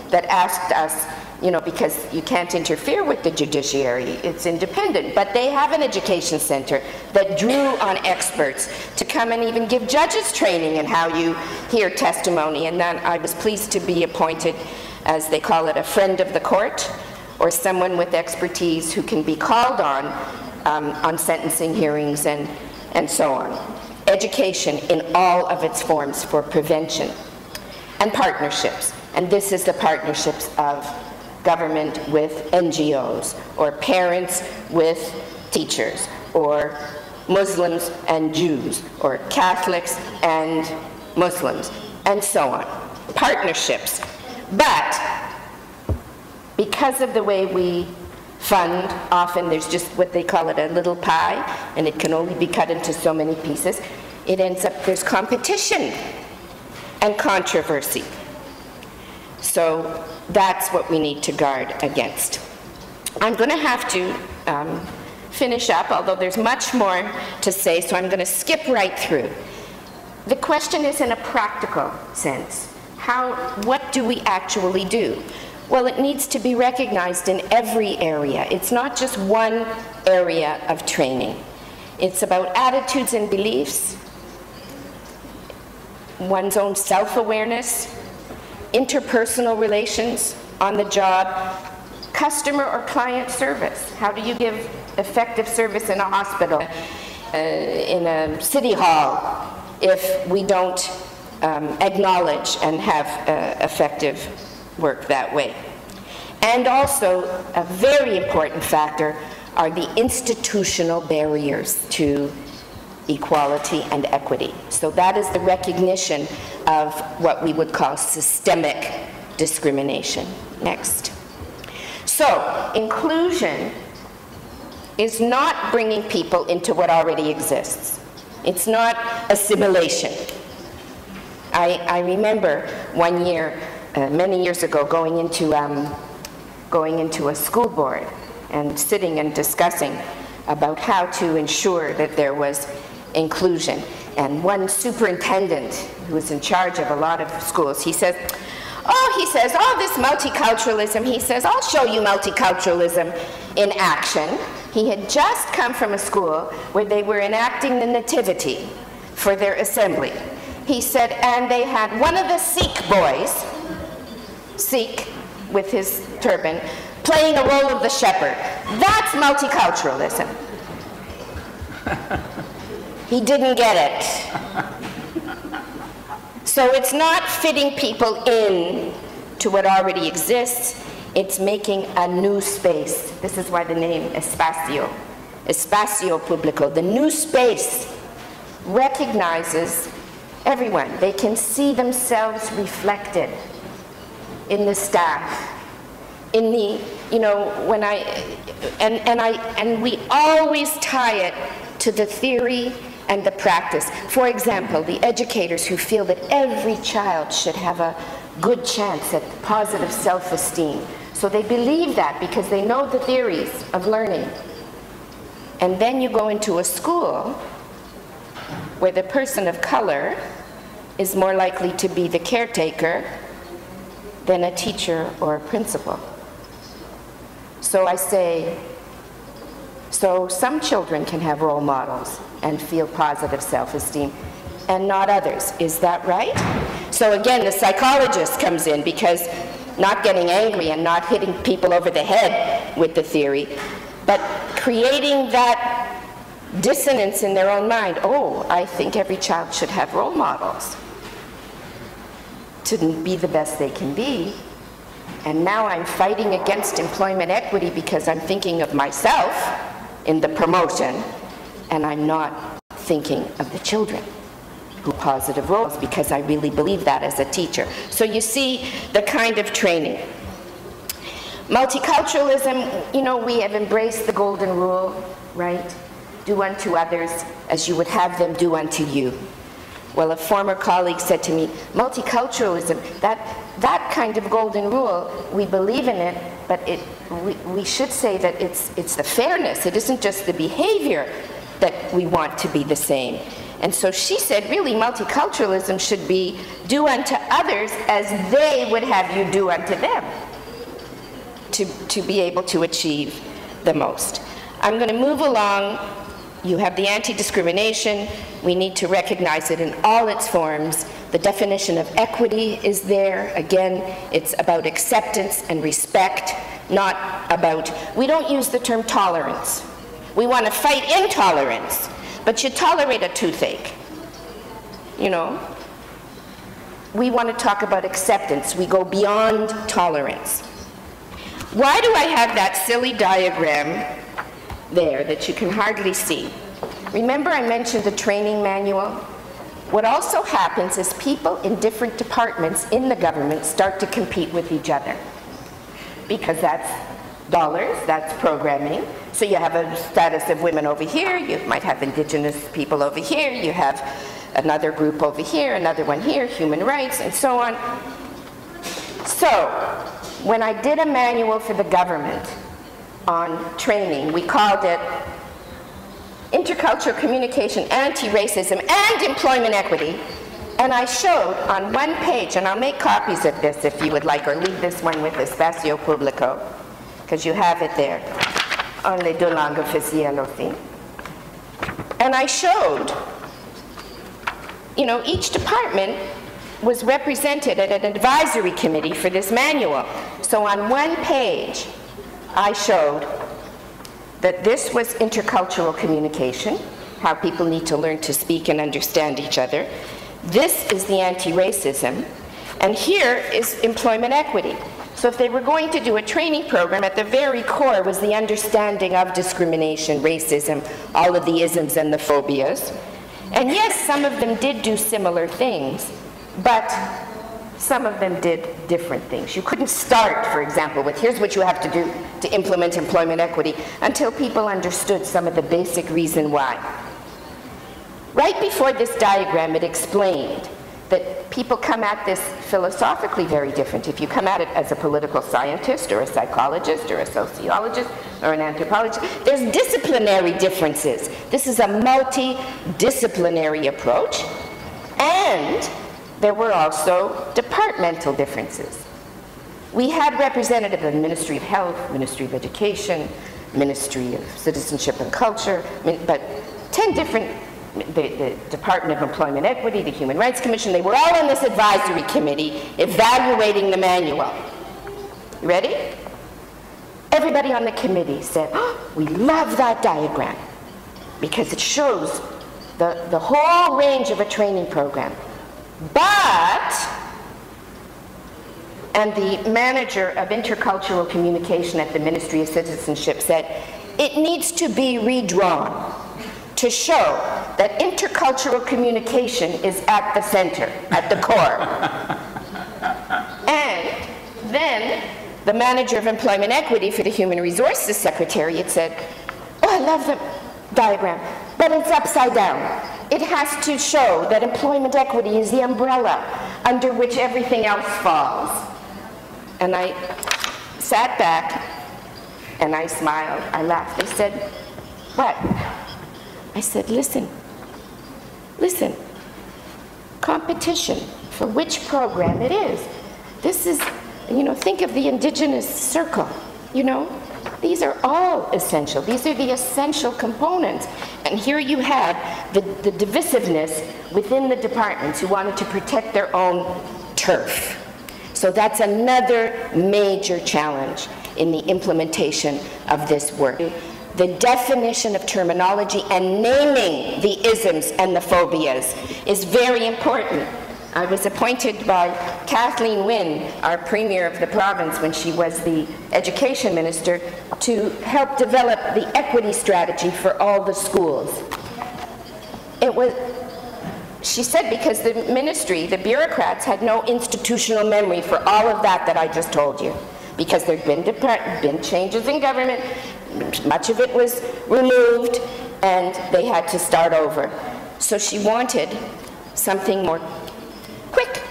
that asked us, you know, because you can't interfere with the judiciary, it's independent, but they have an education center that drew on experts to come and even give judges training in how you hear testimony. And then I was pleased to be appointed, as they call it, a friend of the court, or someone with expertise who can be called on sentencing hearings and so on. Education in all of its forms for prevention. And partnerships. And this is the partnerships of government with NGOs, or parents with teachers, or Muslims and Jews, or Catholics and Muslims, and so on. Partnerships. But because of the way we fund, often there's just what they call it a little pie, and it can only be cut into so many pieces, it ends up there's competition and controversy. So that's what we need to guard against. I'm going to have to finish up, although there's much more to say, so I'm going to skip right through. The question is in a practical sense. What do we actually do? Well, it needs to be recognized in every area. It's not just one area of training. It's about attitudes and beliefs, one's own self-awareness, interpersonal relations on the job, customer or client service. How do you give effective service in a hospital, in a city hall, if we don't acknowledge and have effective work that way? And also, a very important factor are the institutional barriers to equality and equity. So that is the recognition of what we would call systemic discrimination. Next. So, inclusion is not bringing people into what already exists. It's not assimilation. I remember one year, many years ago, going into a school board and sitting and discussing about how to ensure that there was inclusion. And one superintendent who was in charge of a lot of schools, he says, this multiculturalism, he says, I'll show you multiculturalism in action. He had just come from a school where they were enacting the nativity for their assembly. He said, and they had one of the Sikh boys, Sikh with his turban, playing a role of the shepherd. That's multiculturalism. He didn't get it. So it's not fitting people in to what already exists. It's making a new space. This is why the name Espacio Público. The new space recognizes everyone. They can see themselves reflected in the staff, in the, and we always tie it to the theory and the practice. For example, the educators who feel that every child should have a good chance at positive self-esteem. So they believe that because they know the theories of learning. And then you go into a school where the person of color is more likely to be the caretaker than a teacher or a principal. So I say, so some children can have role models and feel positive self-esteem, and not others. Is that right? So again, the psychologist comes in, because not getting angry and not hitting people over the head with the theory, but creating that dissonance in their own mind. Oh, I think every child should have role models to be the best they can be. And now I'm fighting against employment equity because I'm thinking of myself in the promotion, and I'm not thinking of the children who positive roles, because I really believe that as a teacher. So you see the kind of training. Multiculturalism, we have embraced the golden rule, right? do unto others as you would have them do unto you. Well, a former colleague said to me, multiculturalism, that kind of golden rule, we believe in it, but we should say that it's the fairness. It isn't just the behavior that we want to be the same. And so she said, really, multiculturalism should be do unto others as they would have you do unto them to be able to achieve the most. I'm going to move along. You have the anti-discrimination. We need to recognize it in all its forms. The definition of equity is there. Again, it's about acceptance and respect, not about, we don't use the term tolerance. We want to fight intolerance, but you tolerate a toothache, you know? We want to talk about acceptance. We go beyond tolerance. Why do I have that silly diagram there that you can hardly see? Remember I mentioned the training manual? What also happens is people in different departments in the government start to compete with each other, because that's dollars, that's programming. So you have a status of women over here, you might have Indigenous people over here, you have another group over here, another one here, human rights, and so on. So when I did a manual for the government on training, we called it Intercultural Communication, Anti-Racism, and Employment Equity. And I showed on one page, and I'll make copies of this if you would like, or leave this one with Espacio Público, because you have it there, on les deux langues officielles aussi. And I showed, you know, each department was represented at an advisory committee for this manual. So on one page, I showed that this was intercultural communication, how people need to learn to speak and understand each other. This is the anti-racism, and here is employment equity. So if they were going to do a training program, at the very core was the understanding of discrimination, racism, all of the isms and the phobias. And yes, some of them did do similar things, but some of them did different things. You couldn't start, for example, with here's what you have to do to implement employment equity until people understood some of the basic reason why. Right before this diagram, it explained that people come at this philosophically very different. If you come at it as a political scientist or a psychologist or a sociologist or an anthropologist, there's disciplinary differences. This is a multidisciplinary approach, and there were also departmental differences. We had representatives of the Ministry of Health, Ministry of Education, Ministry of Citizenship and Culture, but 10 different, the Department of Employment Equity, the Human Rights Commission, they were all in this advisory committee evaluating the manual. You ready? Everybody on the committee said, oh, we love that diagram because it shows the whole range of a training program. But, and the manager of intercultural communication at the Ministry of Citizenship said, it needs to be redrawn to show that intercultural communication is at the center, at the core. And then the manager of employment equity for the Human Resources Secretariat said, oh, I love the diagram, but it's upside down. It has to show that employment equity is the umbrella under which everything else falls. And I sat back and I smiled, I laughed. They said, what? I said, listen, competition for which program it is. This is, you know, think of the Indigenous circle, you know. These are all essential. These are the essential components. And here you have the divisiveness within the departments who wanted to protect their own turf. So that's another major challenge in the implementation of this work. The definition of terminology and naming the isms and the phobias is very important. I was appointed by Kathleen Wynne, our premier of the province when she was the education minister, to help develop the equity strategy for all the schools. It was, she said, because the ministry, the bureaucrats, had no institutional memory for all of that I just told you. Because there'd been changes in government, much of it was removed, and they had to start over. So she wanted something more quick.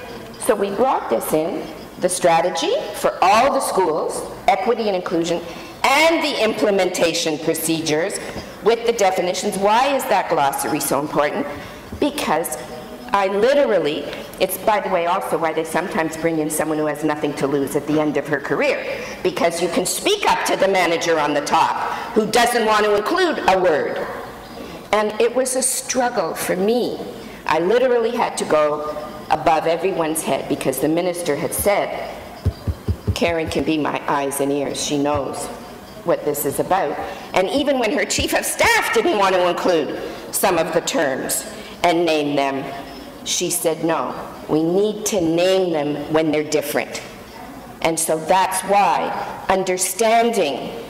So we brought this in, the strategy for all the schools, equity and inclusion, and the implementation procedures with the definitions. Why is that glossary so important? Because I literally, it's by the way also why they sometimes bring in someone who has nothing to lose at the end of her career, because you can speak up to the manager on the top who doesn't want to include a word. And it was a struggle for me. I literally had to go above everyone's head because the minister had said, Karen can be my eyes and ears. She knows what this is about. And even when her chief of staff didn't want to include some of the terms and name them, she said, no, we need to name them when they're different. And so that's why understanding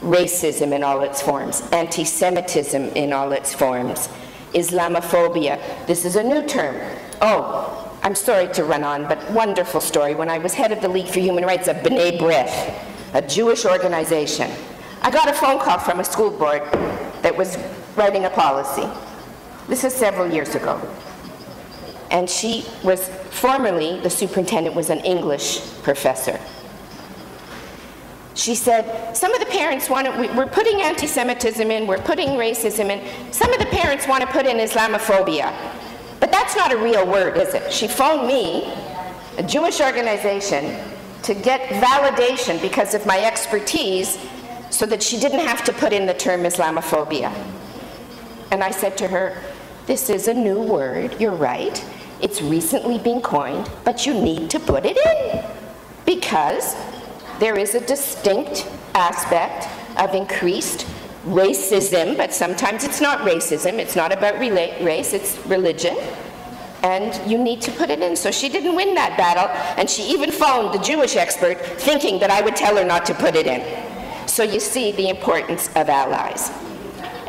racism in all its forms, anti-Semitism in all its forms, Islamophobia, this is a new term. Oh, I'm sorry to run on, but wonderful story. When I was head of the League for Human Rights of B'nai B'rith, a Jewish organization, I got a phone call from a school board that was writing a policy. This is several years ago. And she was formerly, the superintendent was an English professor. She said, some of the parents want to, we're putting anti-Semitism in, we're putting racism in, some of the parents want to put in Islamophobia. But that's not a real word, is it? She phoned me, a Jewish organization, to get validation because of my expertise so that she didn't have to put in the term Islamophobia. And I said to her, this is a new word, you're right. It's recently been coined, but you need to put it in because there is a distinct aspect of increased racism, but sometimes it's not racism, it's not about race, it's religion, and you need to put it in. So she didn't win that battle, and she even phoned the Jewish expert thinking that I would tell her not to put it in. So you see the importance of allies.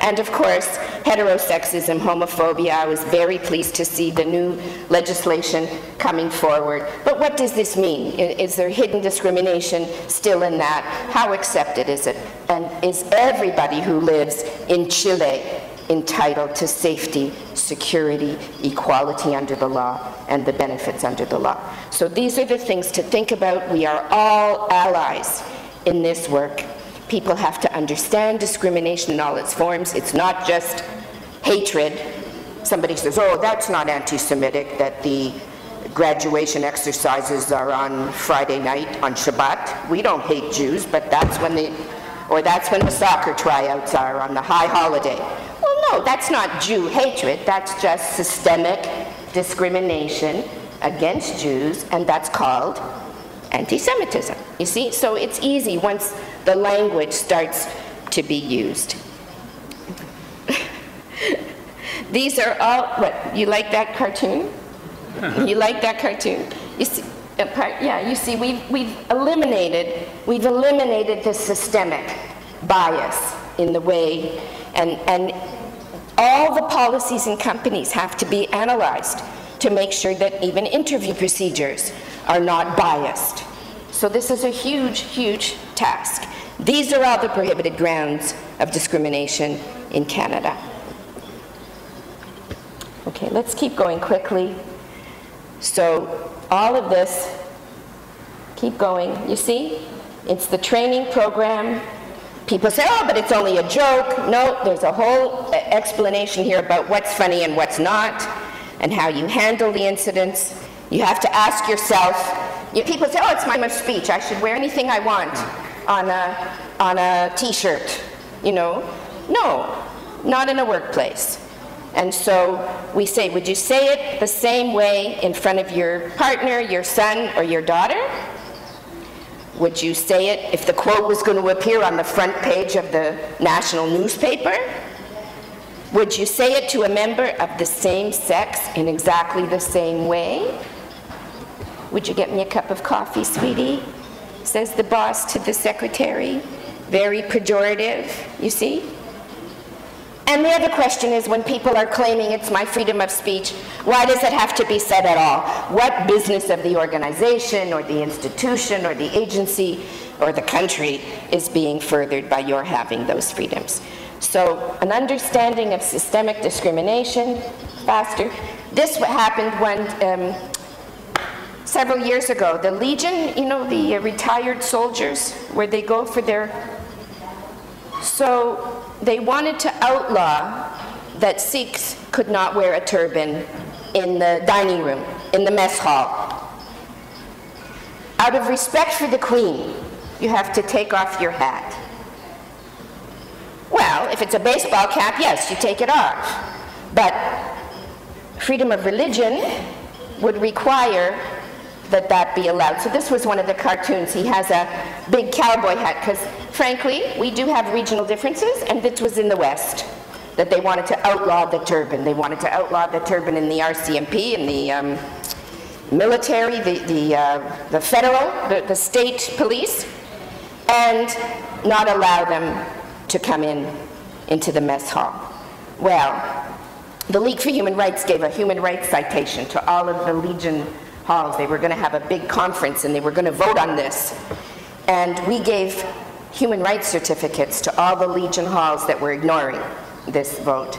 And of course, heterosexism, homophobia, I was very pleased to see the new legislation coming forward. But what does this mean? Is there hidden discrimination still in that? How accepted is it? And is everybody who lives in Chile entitled to safety, security, equality under the law, and the benefits under the law? So these are the things to think about. We are all allies in this work. People have to understand discrimination in all its forms. It's not just hatred. Somebody says, oh, that's not anti-Semitic, that the graduation exercises are on Friday night, on Shabbat. We don't hate Jews, but that's when the soccer tryouts are on the high holiday. Well, no, that's not Jew hatred. That's just systemic discrimination against Jews, and that's called anti-Semitism. You see? So it's easy once the language starts to be used. These are all, what, you like that cartoon? You like that cartoon? You see, yeah, you see, we've eliminated the systemic bias in the way, and all the policies in companies have to be analyzed to make sure that even interview procedures are not biased. So this is a huge, huge task. These are all the prohibited grounds of discrimination in Canada. Okay, let's keep going quickly. So all of this, keep going, you see? It's the training program. People say, oh, but it's only a joke. No, there's a whole explanation here about what's funny and what's not, and how you handle the incidents. You have to ask yourself, people say, oh, it's my speech. I should wear anything I want on a t-shirt, you know. No, not in a workplace. And so we say, would you say it the same way in front of your partner, your son, or your daughter? Would you say it if the quote was going to appear on the front page of the national newspaper? Would you say it to a member of the same sex in exactly the same way? Would you get me a cup of coffee, sweetie? Says the boss to the secretary. Very pejorative, you see? And the other question is, when people are claiming it's my freedom of speech, why does it have to be said at all? What business of the organization or the institution or the agency or the country is being furthered by your having those freedoms? So an understanding of systemic discrimination, faster. This happened when, several years ago, the Legion, you know, the retired soldiers, where they go for their, so they wanted to outlaw that Sikhs could not wear a turban in the dining room, in the mess hall. Out of respect for the Queen, you have to take off your hat. Well, if it's a baseball cap, yes, you take it off. But freedom of religion would require that that be allowed. So this was one of the cartoons. He has a big cowboy hat, because frankly, we do have regional differences, and this was in the West, that they wanted to outlaw the turban. They wanted to outlaw the turban in the RCMP, in the military, the federal, the state police, and not allow them to come into the mess hall. Well, the League for Human Rights gave a human rights citation to all of the Legion halls. They were going to have a big conference and they were going to vote on this. And we gave human rights certificates to all the Legion halls that were ignoring this vote.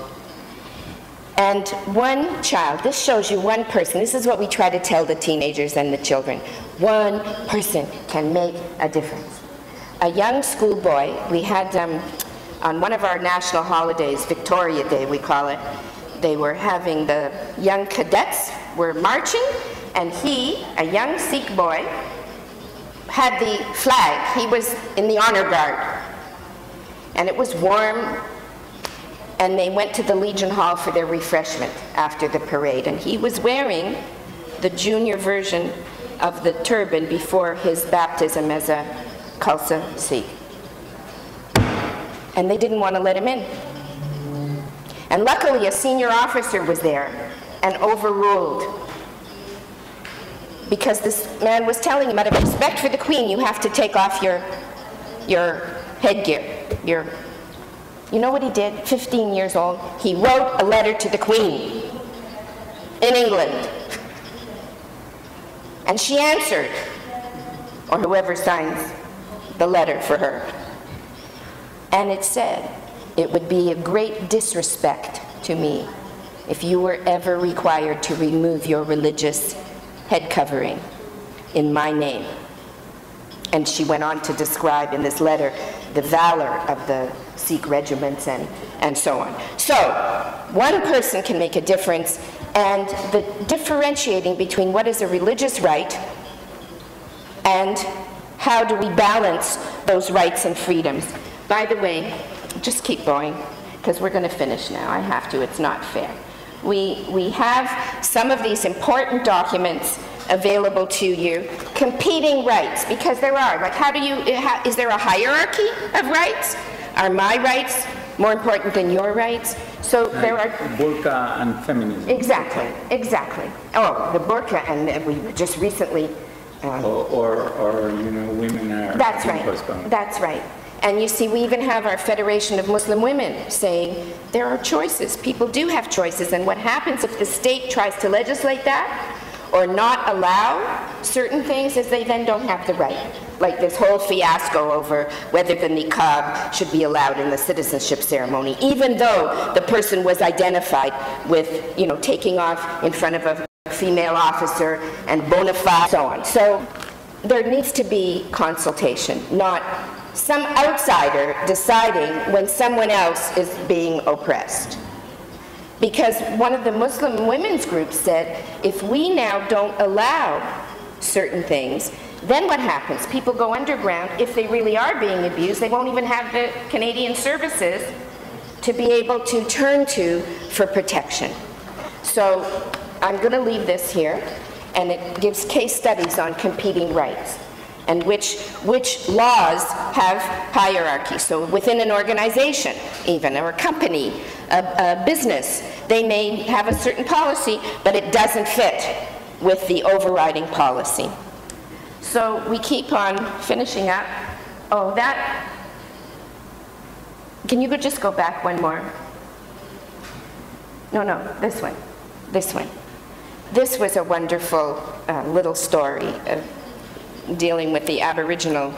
And one child, this shows you one person, this is what we try to tell the teenagers and the children. One person can make a difference. A young schoolboy, we had on one of our national holidays, Victoria Day we call it, they were having the young cadets were marching, and he, a young Sikh boy, had the flag. He was in the honor guard. And it was warm, and they went to the Legion Hall for their refreshment after the parade. And he was wearing the junior version of the turban before his baptism as a Khalsa Sikh. And they didn't want to let him in. And luckily, a senior officer was there and overruled. Because this man was telling him, out of respect for the Queen, you have to take off your headgear. You know what he did? 15 years old. He wrote a letter to the Queen in England. And she answered, or whoever signs the letter for her. And it said, it would be a great disrespect to me if you were ever required to remove your religious head covering in my name. And she went on to describe in this letter the valor of the Sikh regiments and so on. So, one person can make a difference, and the differentiating between what is a religious right and how do we balance those rights and freedoms. By the way, just keep going, because we're going to finish now. I have to, it's not fair. We have some of these important documents available to you, competing rights, because there are, like is there a hierarchy of rights? Are my rights more important than your rights? So there are... Burqa and feminism. Exactly, exactly. Oh, the burqa, and we just recently... or you know, women are... That's right, that's right. And you see, we even have our Federation of Muslim Women saying there are choices. People do have choices, and what happens if the state tries to legislate that or not allow certain things is they then don't have the right. Like this whole fiasco over whether the niqab should be allowed in the citizenship ceremony, even though the person was identified with, you know, taking off in front of a female officer and bona fide, so on. So there needs to be consultation, not some outsider deciding when someone else is being oppressed. Because one of the Muslim women's groups said, if we now don't allow certain things, then what happens? People go underground. If they really are being abused, they won't even have the Canadian services to be able to turn to for protection. So I'm going to leave this here, and it gives case studies on competing rights and which laws have hierarchy. So within an organization, even, or a company, a business, they may have a certain policy, but it doesn't fit with the overriding policy. So we keep on finishing up. Oh, that, can you just go back one more? No, this one, this one. This was a wonderful little story of dealing with the Aboriginal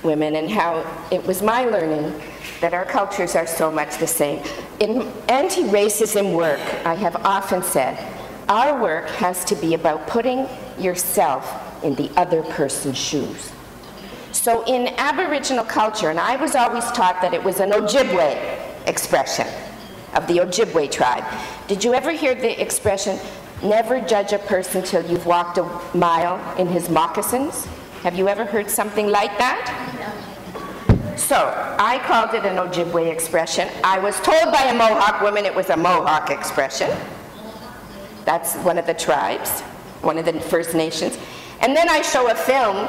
women and how it was my learning that our cultures are so much the same. In anti-racism work, I have often said, our work has to be about putting yourself in the other person's shoes. So in Aboriginal culture, and I was always taught that it was an Ojibwe expression of the Ojibwe tribe. Did you ever hear the expression, never judge a person till you've walked a mile in his moccasins? Have you ever heard something like that? No. So I called it an Ojibwe expression. I was told by a Mohawk woman it was a Mohawk expression. That's one of the tribes, one of the First Nations. And then I show a film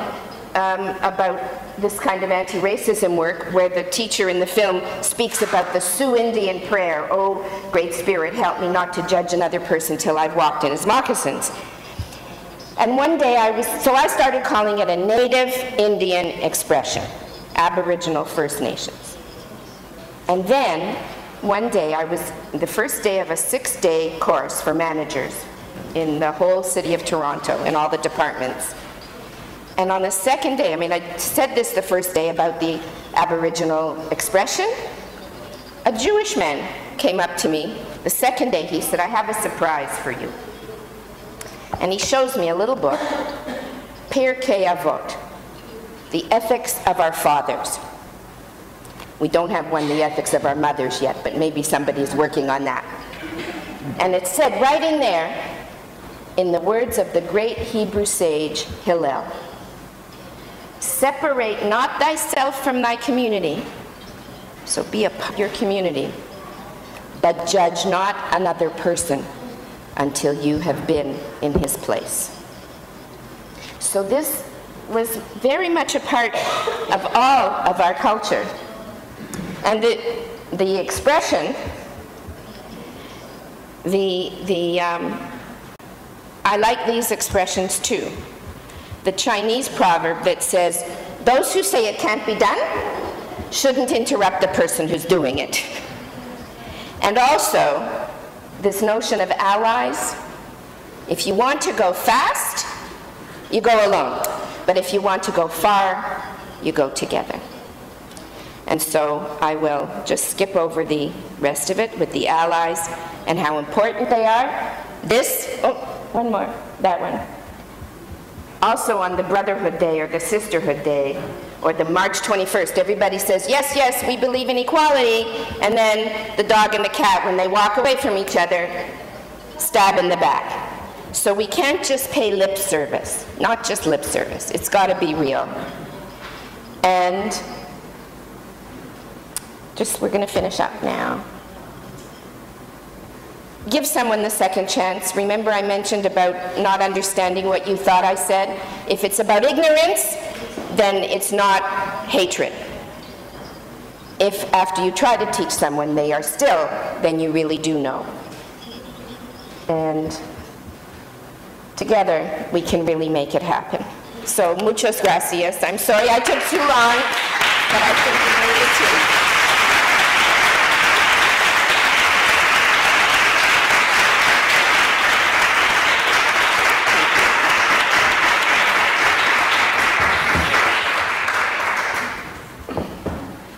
about this kind of anti-racism work where the teacher in the film speaks about the Sioux Indian prayer, "Oh, Great Spirit, help me not to judge another person till I've walked in his moccasins." And one day I started calling it a Native Indian expression, Aboriginal First Nations. And then one day I was the first day of a 6-day course for managers in the whole city of Toronto in all the departments. And on the second day, I mean, I said this the first day about the Aboriginal expression. A Jewish man came up to me the second day. He said, "I have a surprise for you." And he shows me a little book, Pirkei Avot, The Ethics of Our Fathers. We don't have one, The Ethics of Our Mothers, yet, but maybe somebody's working on that. And it said right in there, in the words of the great Hebrew sage Hillel, "Separate not thyself from thy community," so be your community, "but judge not another person until you have been in his place." So this was very much a part of all of our culture. And the expression, I like these expressions too. The Chinese proverb that says, "Those who say it can't be done shouldn't interrupt the person who's doing it." And also, this notion of allies. If you want to go fast, you go alone. But if you want to go far, you go together. And so I will just skip over the rest of it with the allies and how important they are. One more, that one. Also on the Brotherhood Day or the Sisterhood Day or the March 21st, everybody says, "Yes, yes, we believe in equality," and then the dog and the cat, when they walk away from each other, stab in the back. So we can't just pay lip service, not just lip service, it's got to be real. And we're going to finish up now. Give someone the second chance. Remember I mentioned about not understanding what you thought I said? If it's about ignorance, then it's not hatred. If after you try to teach someone they are still, then you really do know. And together we can really make it happen. So muchas gracias. I'm sorry I took too long, but I think we needed to.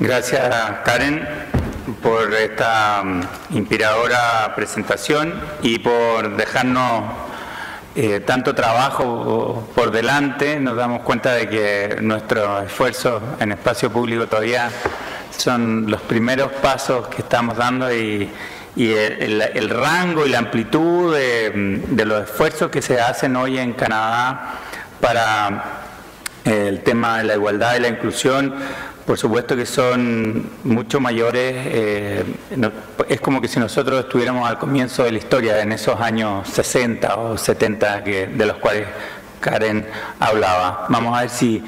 Gracias, Karen, por esta inspiradora presentación y por dejarnos tanto trabajo por delante. Nos damos cuenta de que nuestros esfuerzos en espacio público todavía son los primeros pasos que estamos dando y el rango y la amplitud de los esfuerzos que se hacen hoy en Canadá para el tema de la igualdad y la inclusión, por supuesto que son mucho mayores. Es como que si nosotros estuviéramos al comienzo de la historia, en esos años 60 o 70 de los cuales Karen hablaba. Vamos a ver si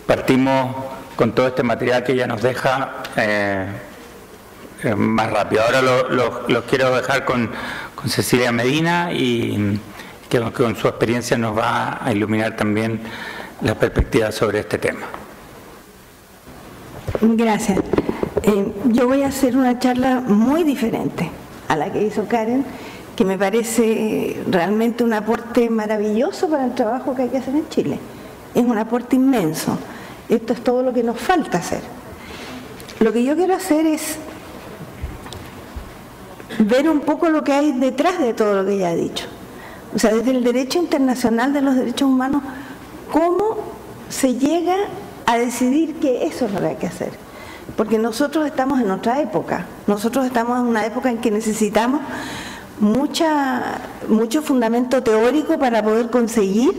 partimos con todo este material que ella nos deja más rápido. Ahora los quiero dejar con Cecilia Medina y que con su experiencia nos va a iluminar también las perspectivas sobre este tema. Gracias. Yo voy a hacer una charla muy diferente a la que hizo Karen, que me parece realmente un aporte maravilloso para el trabajo que hay que hacer en Chile. Es un aporte inmenso. Esto es todo lo que nos falta hacer. lo que yo quiero hacer es ver un poco lo que hay detrás de todo lo que ella ha dicho. O sea, desde el derecho internacional de los derechos humanos, ¿cómo se llega a decidir que eso es lo que hay que hacer? Porque nosotros estamos en otra época. Nosotros estamos en una época en que necesitamos mucho fundamento teórico para poder conseguir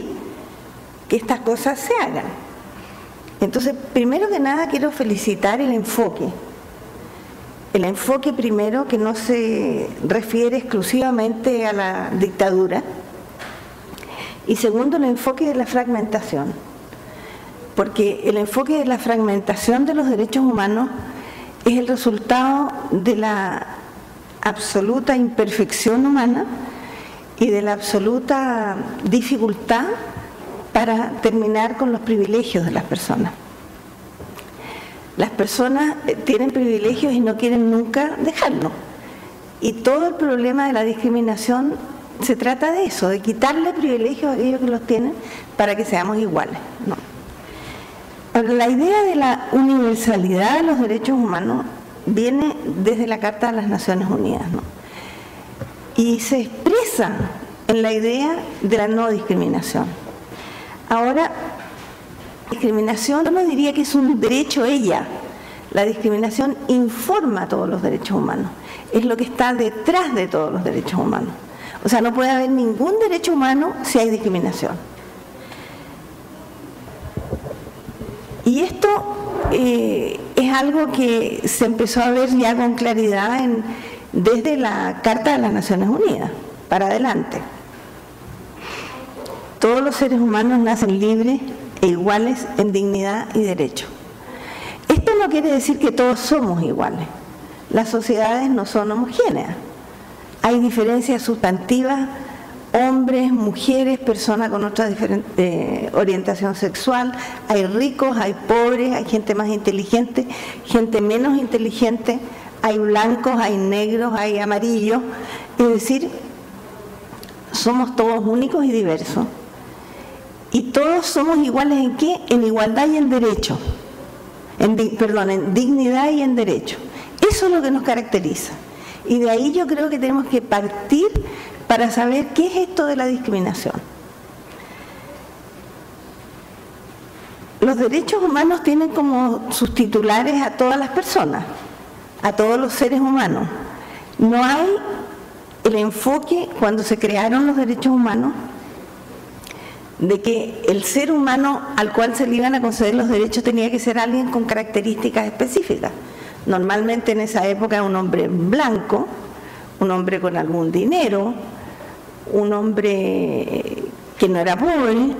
que estas cosas se hagan. Entonces, primero que nada, quiero felicitar el enfoque. El enfoque primero, que no se refiere exclusivamente a la dictadura, y segundo, el enfoque de la fragmentación, porque el enfoque de la fragmentación de los derechos humanos es el resultado de la absoluta imperfección humana y de la absoluta dificultad para terminar con los privilegios de las personas. Las personas tienen privilegios y no quieren nunca dejarlo. Y todo el problema de la discriminación se trata de eso, de quitarle privilegios a aquellos que los tienen para que seamos iguales, ¿no? Ahora, la idea de la universalidad de los derechos humanos viene desde la Carta de las Naciones Unidas, ¿no? Y se expresa en la idea de la no discriminación. Ahora, discriminación, yo no diría que es un derecho ella. La discriminación informa todos los derechos humanos. Es lo que está detrás de todos los derechos humanos. O sea, no puede haber ningún derecho humano si hay discriminación. Y esto es algo que se empezó a ver ya con claridad desde la Carta de las Naciones Unidas para adelante. Todos los seres humanos nacen libres e iguales en dignidad y derecho. Esto no quiere decir que todos somos iguales. Las sociedades no son homogéneas. Hay diferencias sustantivas, hombres, mujeres, personas con otra diferente orientación sexual, hay ricos, hay pobres, hay gente más inteligente, gente menos inteligente, hay blancos, hay negros, hay amarillos. Es decir, somos todos únicos y diversos. Y todos somos iguales ¿en qué? En igualdad y en derecho. En dignidad y en derecho. Eso es lo que nos caracteriza. Y de ahí yo creo que tenemos que partir para saber qué es esto de la discriminación. Los derechos humanos tienen como sus titulares a todas las personas, a todos los seres humanos. No hay el enfoque cuando se crearon los derechos humanos de que el ser humano al cual se le iban a conceder los derechos tenía que ser alguien con características específicas. Normalmente en esa época un hombre blanco, un hombre con algún dinero, un hombre que no era pobre,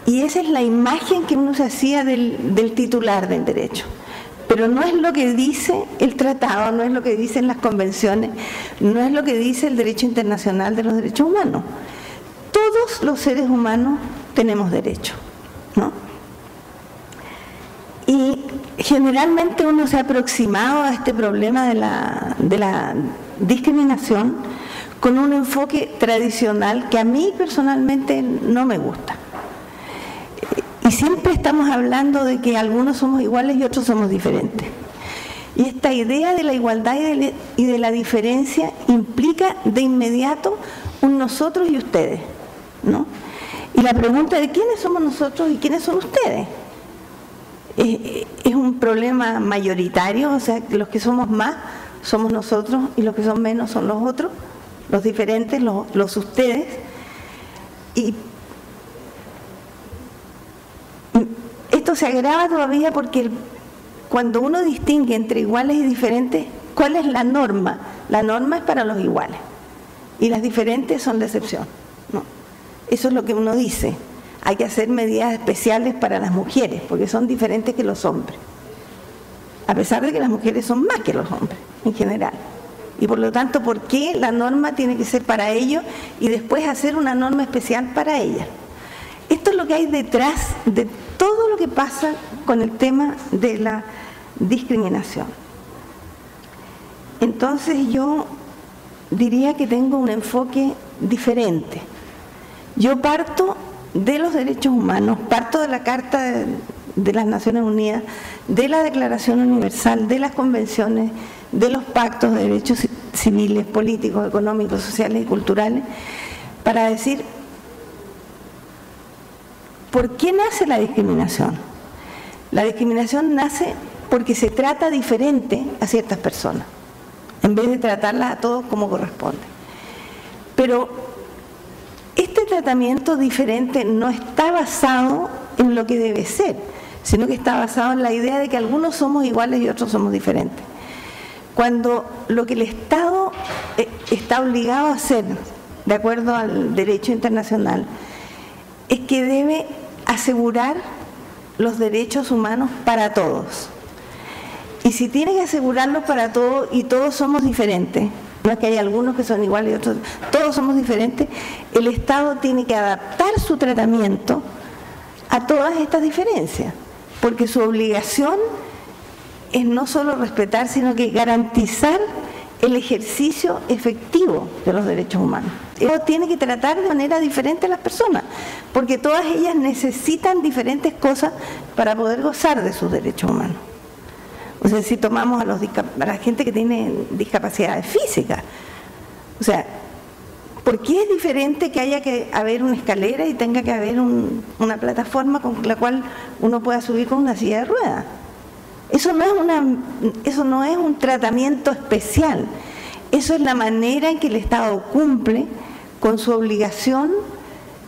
y esa es la imagen que uno se hacía del titular del derecho. Pero no es lo que dice el tratado, no es lo que dicen las convenciones, no es lo que dice el derecho internacional de los derechos humanos. Todos los seres humanos tenemos derecho, ¿no? Y generalmente uno se ha aproximado a este problema de la discriminación con un enfoque tradicional que a mí personalmente no me gusta. Y siempre estamos hablando de que algunos somos iguales y otros somos diferentes. Y esta idea de la igualdad y de la diferencia implica de inmediato un nosotros y ustedes, ¿no? Y la pregunta de quiénes somos nosotros y quiénes son ustedes es un problema mayoritario, o sea, que los que somos más somos nosotros y los que son menos son los otros, los diferentes, los ustedes. Y esto se agrava todavía porque cuando uno distingue entre iguales y diferentes, ¿cuál es la norma? La norma es para los iguales y las diferentes son la excepción, ¿no? Eso es lo que uno dice. Hay que hacer medidas especiales para las mujeres porque son diferentes que los hombres, a pesar de que las mujeres son más que los hombres en general. Y por lo tanto, ¿por qué la norma tiene que ser para ellos y después hacer una norma especial para ellas? Esto es lo que hay detrás de todo lo que pasa con el tema de la discriminación. Entonces yo diría que tengo un enfoque diferente. Yo parto de los derechos humanos, parto de la Carta de las Naciones Unidas, de la Declaración Universal, de las convenciones, de los pactos de derechos civiles, políticos, económicos, sociales y culturales, para decir, ¿por qué nace la discriminación? La discriminación nace porque se trata diferente a ciertas personas, en vez de tratarlas a todos como corresponde. Pero este tratamiento diferente no está basado en lo que debe ser, sino que está basado en la idea de que algunos somos iguales y otros somos diferentes. Cuando lo que el Estado está obligado a hacer, de acuerdo al derecho internacional, es que debe asegurar los derechos humanos para todos. Y si tiene que asegurarlos para todos y todos somos diferentes, no es que hay algunos que son iguales y otros, todos somos diferentes, el Estado tiene que adaptar su tratamiento a todas estas diferencias, porque su obligación es no solo respetar, sino que garantizar el ejercicio efectivo de los derechos humanos. Eso tiene que tratar de manera diferente a las personas, porque todas ellas necesitan diferentes cosas para poder gozar de sus derechos humanos. O sea, si tomamos a la gente que tiene discapacidades físicas, o sea, ¿por qué es diferente que haya que haber una escalera y tenga que haber una plataforma con la cual uno pueda subir con una silla de ruedas? Eso no es un tratamiento especial, eso es la manera en que el Estado cumple con su obligación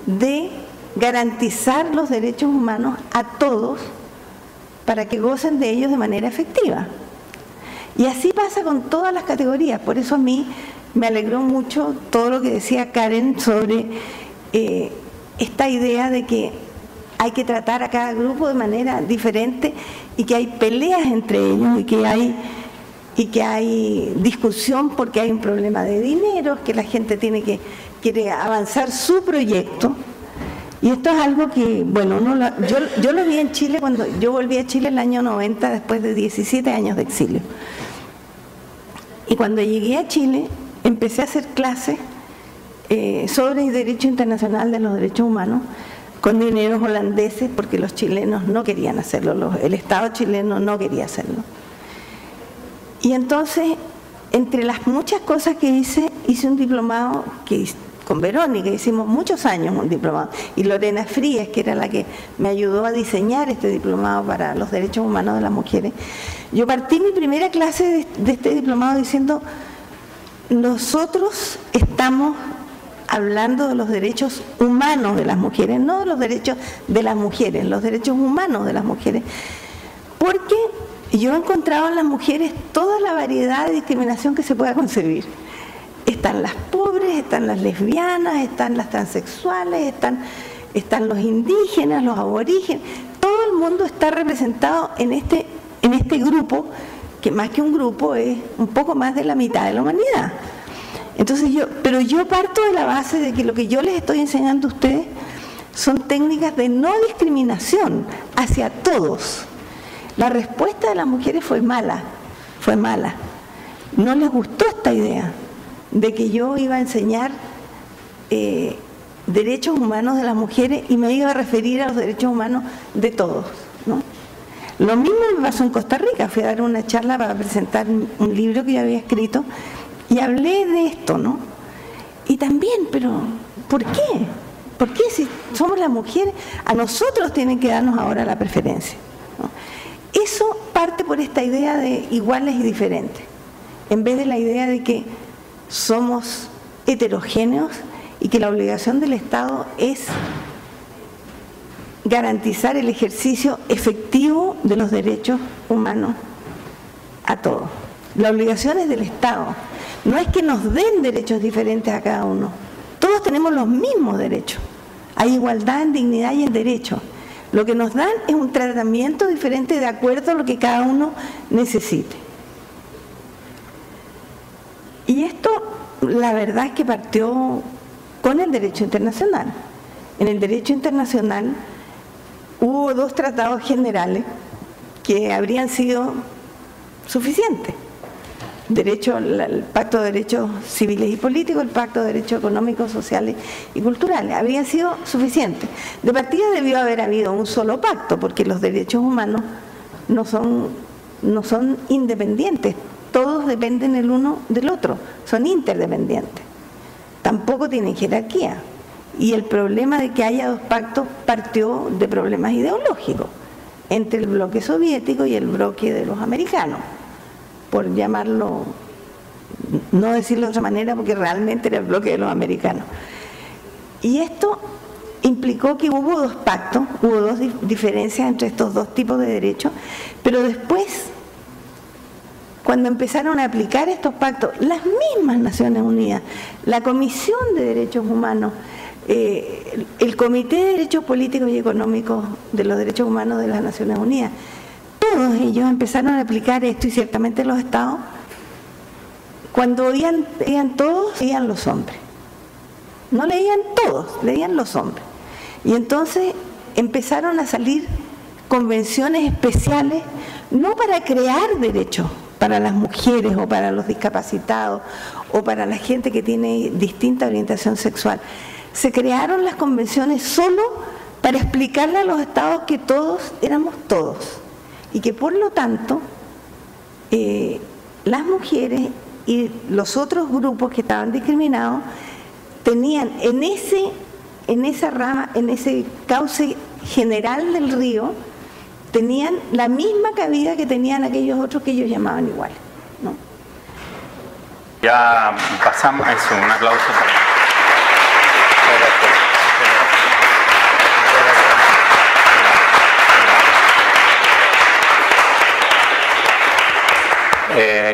de garantizar los derechos humanos a todos para que gocen de ellos de manera efectiva. Y así pasa con todas las categorías. Por eso a mí me alegró mucho todo lo que decía Karen sobre esta idea de que hay que tratar a cada grupo de manera diferente y que hay peleas entre ellos y que hay discusión porque hay un problema de dinero, que la gente quiere avanzar su proyecto. Y esto es algo que, bueno, yo lo vi en Chile cuando yo volví a Chile en el año 90 después de 17 años de exilio. Y cuando llegué a Chile empecé a hacer clases sobre el derecho internacional de los derechos humanos con dineros holandeses porque los chilenos no querían hacerlo, el Estado chileno no quería hacerlo. Y entonces, entre las muchas cosas que hice un diplomado con Verónica, hicimos muchos años un diplomado, y Lorena Fríes, que era la que me ayudó a diseñar este diplomado para los derechos humanos de las mujeres. Yo partí mi primera clase de este diplomado diciendo, nosotros estamos hablando de los derechos humanos de las mujeres, no de los derechos de las mujeres, los derechos humanos de las mujeres, porque yo he encontrado en las mujeres toda la variedad de discriminación que se pueda concebir. Están las pobres, están las lesbianas, están las transexuales, están los indígenas, los aborígenes, todo el mundo está representado en este grupo, que más que un grupo es un poco más de la mitad de la humanidad. Entonces pero yo parto de la base de que lo que yo les estoy enseñando a ustedes son técnicas de no discriminación hacia todos. La respuesta de las mujeres fue mala. No les gustó esta idea de que yo iba a enseñar derechos humanos de las mujeres y me iba a referir a los derechos humanos de todos, ¿no? Lo mismo me pasó en Costa Rica. Fui a dar una charla para presentar un libro que yo había escrito y hablé de esto, ¿no? Y también, pero ¿por qué? ¿Por qué si somos las mujeres, a nosotros tienen que darnos ahora la preferencia, ¿no? Eso parte por esta idea de iguales y diferentes, en vez de la idea de que somos heterogéneos y que la obligación del Estado es garantizar el ejercicio efectivo de los derechos humanos a todos. La obligación es del Estado. No es que nos den derechos diferentes a cada uno. Todos tenemos los mismos derechos. Hay igualdad en dignidad y en derecho. Lo que nos dan es un tratamiento diferente de acuerdo a lo que cada uno necesite. Y esto, la verdad es que partió con el derecho internacional. En el derecho internacional hubo 2 tratados generales que habrían sido suficientes. el Pacto de Derechos Civiles y Políticos, el Pacto de Derechos Económicos, Sociales y Culturales. Habrían sido suficientes. De partida debió haber habido un solo pacto, porque los derechos humanos no son independientes, todos dependen el uno del otro, son interdependientes. Tampoco tienen jerarquía. Y el problema de que haya dos pactos partió de problemas ideológicos entre el bloque soviético y el bloque de los americanos, por llamarlo, no decirlo de otra manera, porque realmente era el bloque de los americanos. Y esto implicó que hubo dos pactos, hubo dos diferencias entre estos dos tipos de derechos, pero después, cuando empezaron a aplicar estos pactos, las mismas Naciones Unidas, la Comisión de Derechos Humanos, el Comité de Derechos Políticos y Económicos de los Derechos Humanos de las Naciones Unidas, todos ellos empezaron a aplicar esto, y ciertamente los estados, cuando leían todos, leían los hombres. No leían todos, leían los hombres. Y entonces empezaron a salir convenciones especiales, no para crear derechos para las mujeres o para los discapacitados o para la gente que tiene distinta orientación sexual. Se crearon las convenciones solo para explicarle a los estados que todos éramos todos y que por lo tanto las mujeres y los otros grupos que estaban discriminados tenían en esa rama, en ese cauce general del río, tenían la misma cabida que tenían aquellos otros que ellos llamaban iguales, ¿no? Ya pasamos a eso, un aplauso para...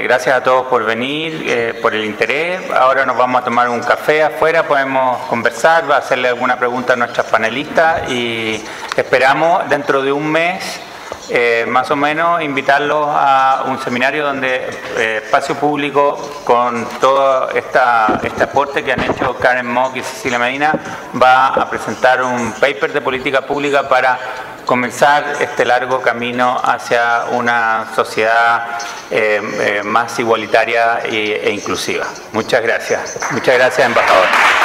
Gracias a todos por venir, por el interés. Ahora nos vamos a tomar un café afuera, podemos conversar, va a hacerle alguna pregunta a nuestras panelistas y esperamos dentro de un mes, más o menos, invitarlos a un seminario donde Espacio Público, con todo este aporte que han hecho Karen Mock y Cecilia Medina, va a presentar un paper de política pública para comenzar este largo camino hacia una sociedad más igualitaria e inclusiva. Muchas gracias, embajador.